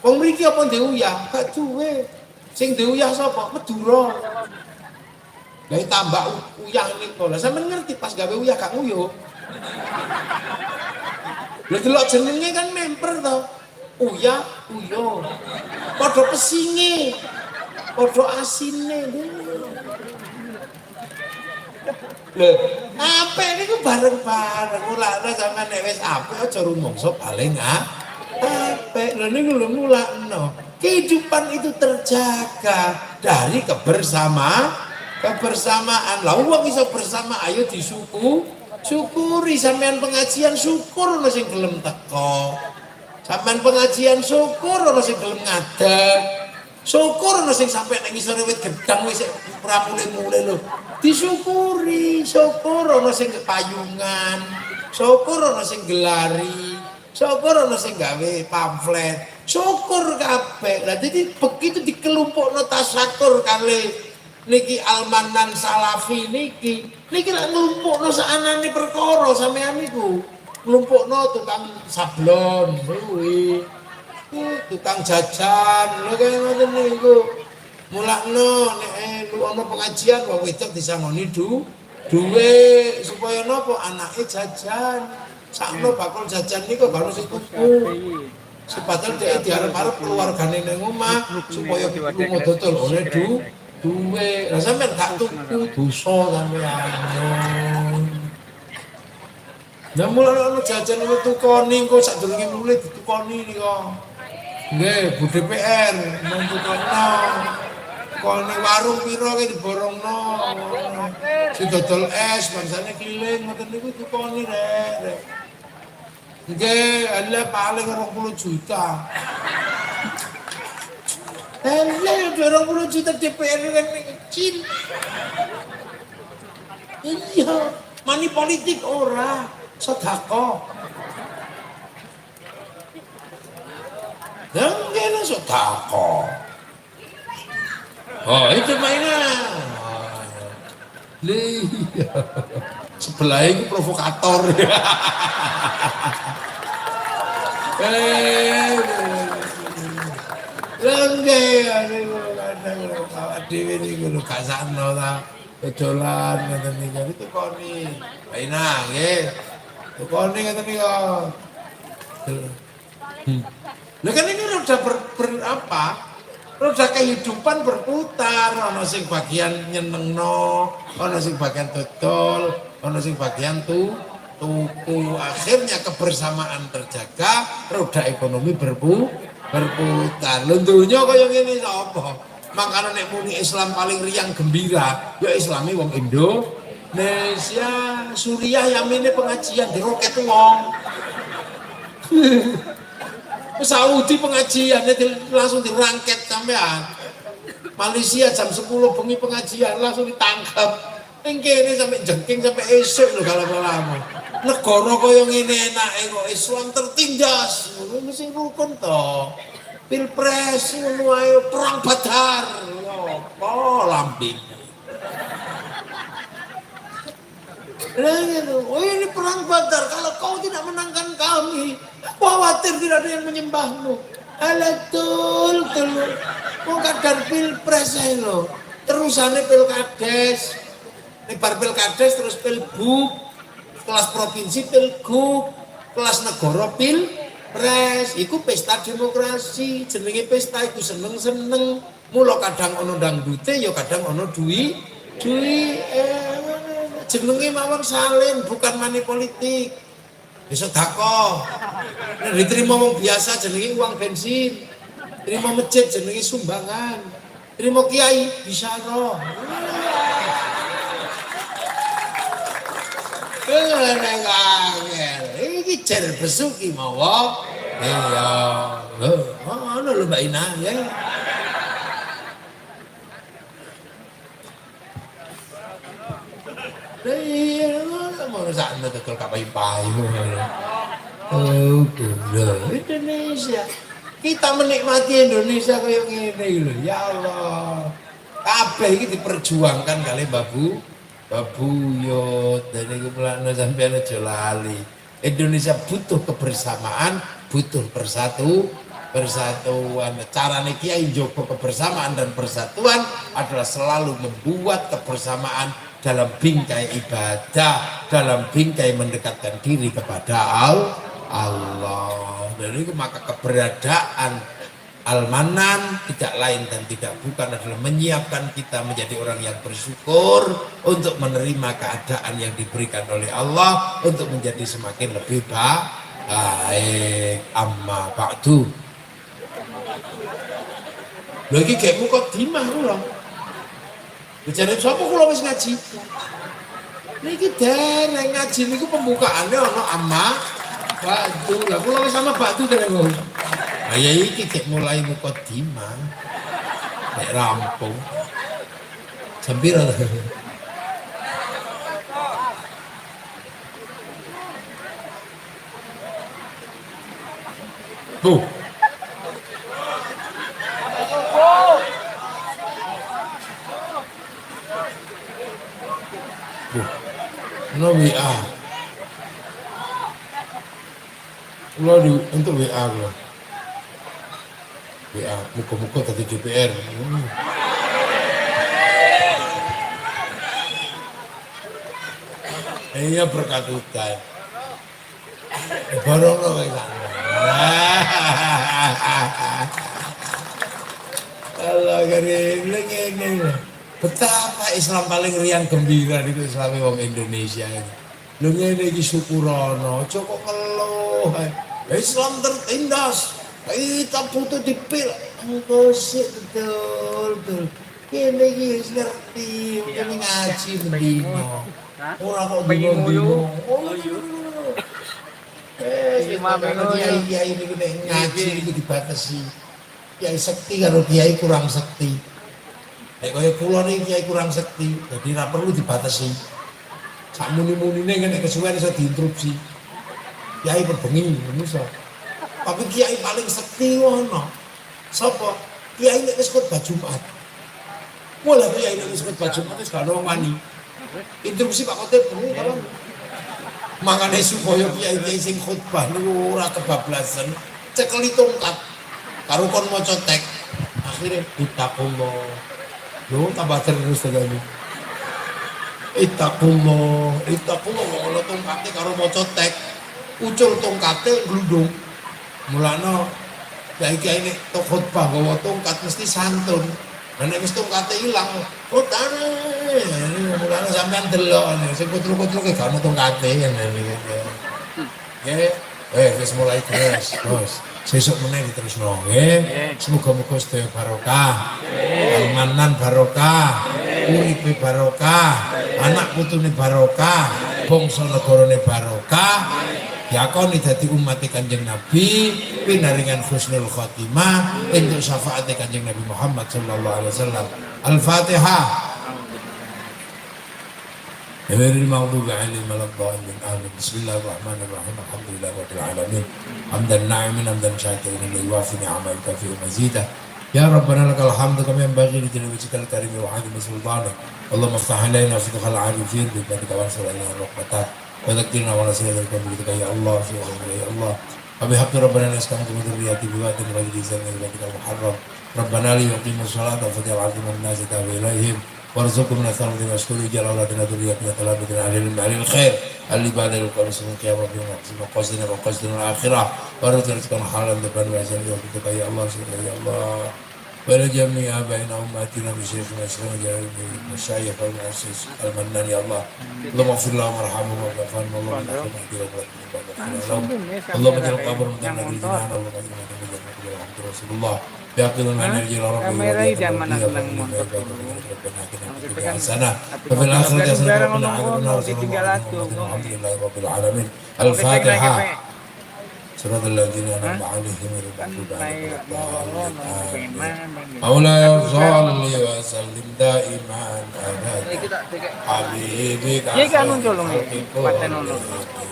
Wong mriki apa ndek uyah? Gak duwe. Sing ndek uyah sapa? Madura. Gawe tambah uyah niku. Lah sampean ngerti pas gawe uyah gak nguyuh. Lha delok jenenge kan memper to. Uyah, uyo. Padha pesinge. Padha asine. Lho, apik niku bareng-bareng. Mulane sampean nek wis apik aja rumangsa paling apik. Lho niku lho mulakno. Kehidupan itu terjaga dari kebersamaan. Lah wong iso bersama ayo syukuri sampean pengajian syukur ana sing gelem teko. Sampean pengajian syukur ana sing gelem ngadeg. Syukur ana sing sampe nang ngisore wit gedang wis ora mule-mule lho. Disyukuri, syukur ana sing payungan, syukur ana sing gelari, syukur ana sing gawe pamflet. Syukur kabeh. Lah dadi begitu dikelompokno tasyakur kali niki Almanan Salafi niki lak nglumpukno saanane perkara sampean niku. Nglumpukno tukang sablon kuwi. Tukang jajan lho kaya ngoten niku. Mulakno nek ana pengajian wong wedok disangoni duwe supaya napa anake jajan. Sakno bakul jajan niku baru sing tuku. Sepadahal dhek diarep-arep keluargane ning omah supaya lunga dodol oleh duwe. Lah sampean gak tuku dosa sampean. Lah mulane jajan niku tukoni engko sadurunge mulih ditukoni niku. Nggih, Bu DPR menentukanno. Kone warung pira ki diborongno. Sing dodol es bangsane keliling ngoten niku tukoni rek. Nggih, ala paling 20 juta. Lah 20 juta DPR kan kecil. Iya, money politik ora, sedekah. Dan kena sotako. Oh itu mainan. Lihat sebelah itu provokator. Lengge, aduh, awak dewe niku lho gak sakno ta. Dodolan ngoten niku itu koni. Mainan nggih. Koni ngoten niku. Nah kan ini roda kehidupan berputar, ana sing bagian nyenengno, ana sing bagian dodol, ana sing bagian tuku. Akhirnya kebersamaan terjaga, roda ekonomi berputar. Lho donya kaya ngene sapa? Makane nek muni Islam paling riang gembira, ya Islami wong Indonesia, Suriah yamene pengajian diroket wong. Saudi pengajiannya langsung dirangket sampean. Malaysia jam 10 bengi pengajian langsung ditangkap. Ning kene sampai jengking sampai esuk lho kalau lama. Negara kaya ngene enake kok Islam tertindas. Ngono sing rukun to. Pilpres ngono ae perang Badar. Apa lambing. Oh ini perang Badar, kalau kau tidak menangkan kami, khawatir tidak ada yang menyembahmu. Alatul, mau kadar pilpres saya lo, terusannya pilkades, lebar pilkades terus pilbuk, kelas provinsi pilgub, kelas negara pilpres, itu pesta demokrasi, jenenge pesta itu seneng-seneng, mula kadang ono dangdute, ya kadang ono duwi, jenenge mawon salin bukan money politik. Ya sedekah. Nek diterima wong biasa jenenge uang bensin. Terima masjid jenenge sumbangan. Terima kiai bisyarah. Nek angel. Iki jar besuki mawa. Iya. Ngono lho Mbak Ina ya. Iya, mau sakno tekel kapayu-payu. Oh, Indonesia. Kita menikmati Indonesia kayak ngene iki lho. Ya Allah. Kabeh iki diperjuangkan kali Babu Yot dan iku mulane sampeyan aja lali. Indonesia butuh kebersamaan, butuh persatuan. Carane Kiai njogo kebersamaan dan persatuan adalah selalu membuat kebersamaan dalam bingkai ibadah, dalam bingkai mendekatkan diri kepada Allah. Dan itu maka keberadaan Al-Manan tidak lain dan tidak bukan adalah menyiapkan kita menjadi orang yang bersyukur untuk menerima keadaan yang diberikan oleh Allah untuk menjadi semakin lebih baik. Amma ba'du. Lagi kayak mukadimah kula. Bicara sapa kula wis ngaji. Niki dereng ngaji niku pembukaane ana amma ba'du. Lah kula wis sama ba'du dereng. Ya iki cek mulai mukadimah. Nek rampung. Sambil Bu. Bu. No WA. Untuk WA lo. WA, muka-muka tadi DPR. Iya berkat hutan. Barang lo kayak Allah karim, lagi. Betapa Islam paling riang gembira itu Islami wong Indonesia ini. Lu ngene iki syukurono, kok ngeluh. Islam tertindas. Kita butuh dipil, sih betul. Kene iki wis ngerti, kene ngaji bendino. Ora kok dino. Kiai niku nek ngaji niku dibatasi. Kiai sekti karo kiai kurang sekti. Nek kaya kula niki kiai kurang sekti, jadi ora perlu dibatasi. Sak muni-munine nek kesuwen iso diinterupsi. Kiai berbengi iso. Tapi kiai paling sekti ngono. Sapa? Kiai nek wis khotbah Jumat. Mulai kiai nek wis khotbah Jumat wis gak ono wani. Interupsi Pak Khotib bengi kalau mangane supaya kiai sing khotbah niku ora kebablasan, cekeli tongkat karo kon maca teks. Akhire ditakullah. Lho tambah terus tegane. Ittaqullah ngono tongkate karo maca teks. Ucul tongkate glundung. Mulane kiai nek tok khotbah gawa tongkat mesti santun. Lah nek wis tongkate ilang, utane. Mulane sampean delok sing kutru-kutru ke gak ono tongkate ngene iki. Nggih. Wis mulai terus. Sesuk meneh diterusno nggih. Semoga-moga sedaya barokah. Almanan barokah. Uripe barokah. Anak putune barokah. Bangsa negarane barokah. Yakoni dadi umat Kanjeng Nabi pinaringan husnul khotimah untuk syafaat Kanjeng Nabi Muhammad sallallahu alaihi wasallam. Al-Fatihah. Ghairil maghdubi 'alaihim waladdallin. Amin. Bismillahirrahmanirrahim. Alhamdulillahirabbil alamin. Hamdan na'imin hamdan syakirin lillahi wa fi ni'mal kafi wa mazidah. Ya Rabbana lakal hamdu kama yanbaghi li jalali wajhikal karim wa 'azimi sultanik. Allahumma iftah 'alaina fatihal 'arifin bi barakatika wa sallallahu rahmatak. وذكرنا ونسينا ذلك بك يا الله يا الله وبحق ربنا نسكن من ذريتي بواد غير ذي زرع بيتك المحرم ربنا ليقيموا الصلاة فاجعل عظيم الناس تابع إليهم وارزقهم من الثمرات واشكر اجعل أولادنا ذريتنا تلامذة على الخير اللي بعد القول سبحانك يا رب وقصدنا الآخرة ورزقنا حالا لبن وعزم بك يا الله يا الله ولجميع آبائنا وأمهاتنا بشيخنا وشيخنا جلال المشايخ والمؤسس المنان يا الله اللهم اغفر لهم وارحمهم واغفر لهم اللهم اجعل قبرهم جنة الجنان اللهم اجعل قبرهم جنة الحمد رسول الله Biaqil energi lorong Kamera ini zaman nang montor dulu. sana. Tapi Wa fil akhirati hasanatan wa barang qina ngomong adzabannar. ditinggal aku. Alhamdulillahi rabbil alamin. Kita naik Al-Fatihah. apa? صراط الذين أنعمت Hah? عليهم غير Kan المغضوب naik عليهم mau ولا ngomong الضالين pengen مولاي صل وسلم دائما أبدا حبيبي Iya kan muncul dong, خلق paten ono.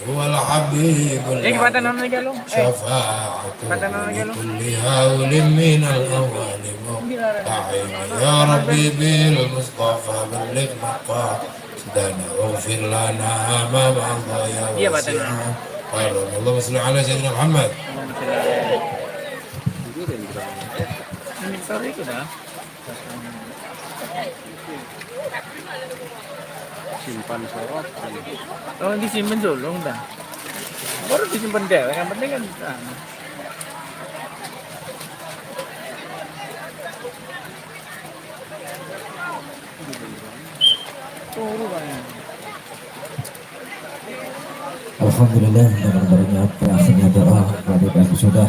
هو الحبيب Iya paten ono iki lo. شفاعته paten ono iki lo. لكل هول من الأول مقتحم يا ربي بالمصطفى بلغ مقاصدنا واغفر لنا ما مضى يا Iya paten واسع ono. اللهم صل على سيدنا محمد. Ini sorry itu dah. Simpan sorot. Oh disimpan dulu dah. Baru disimpan deh. Yang penting kan. Turu kan. Alhamdulillah dengan berakhirnya doa kepada sudah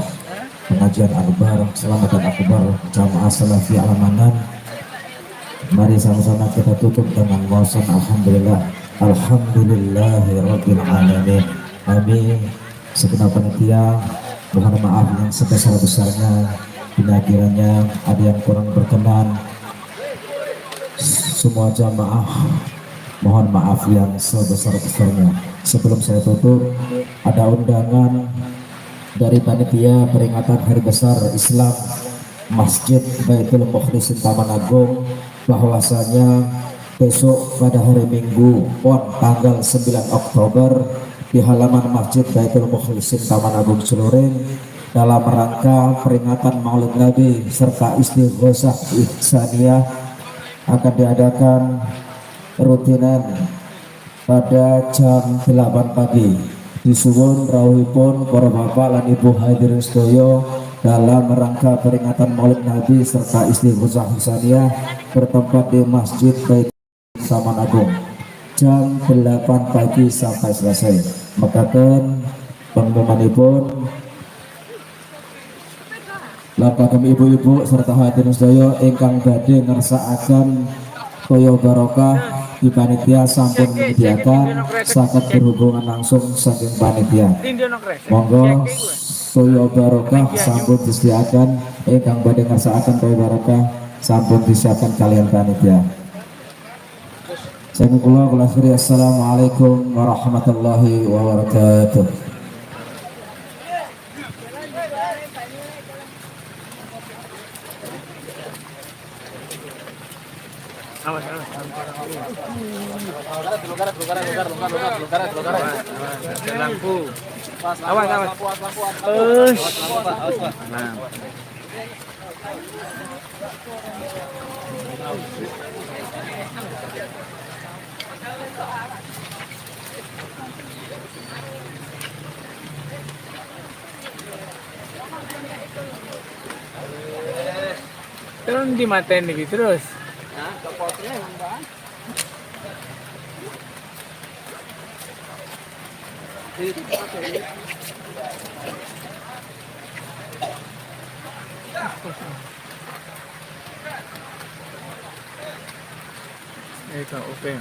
pengajian akbar selamatan akbar jamaah salafi alamanan. Mari sama-sama kita tutup dengan wawasan alhamdulillah alhamdulillahirabbil alamin. Kami segenap panitia mohon maaf yang sebesar-besarnya bila kiranya ada yang kurang berkenan. Semua jamaah mohon maaf yang sebesar-besarnya. Sebelum saya tutup, ada undangan dari panitia peringatan Hari Besar Islam Masjid Baitul Mukhlisin Taman Agung, bahwasanya besok pada hari Minggu PON tanggal 9 Oktober di halaman Masjid Baitul Mukhlisin Taman Agung Celuring dalam rangka peringatan Maulid Nabi serta Istighosah Ihsaniyah akan diadakan rutinan pada jam 8 pagi. Disuwun rawuhipun para bapak lan ibu hadirin sedaya dalam rangka peringatan Maulid Nabi serta Istighosah Ihsaniyah bertempat di Masjid Baitul Taman Agung jam 8 pagi sampai selesai. Mekaten pengumumanipun lapang ibu-ibu serta hadirin sedaya ingkang badhe ngersakaken toya barokah di panitia sampun menyediakan saged berhubungan langsung saking panitia. Monggo toya barokah sampun disediakan ingkang badhe ngersakaken toya barokah sampun disiapkan kalian panitia. Saya kula akhiri assalamualaikum warahmatullahi wabarakatuh. Awas. Ada lampu. Awas. Nah. Terus dimatain lagi terus. Nah, kepotnya yang bang. Itu oke.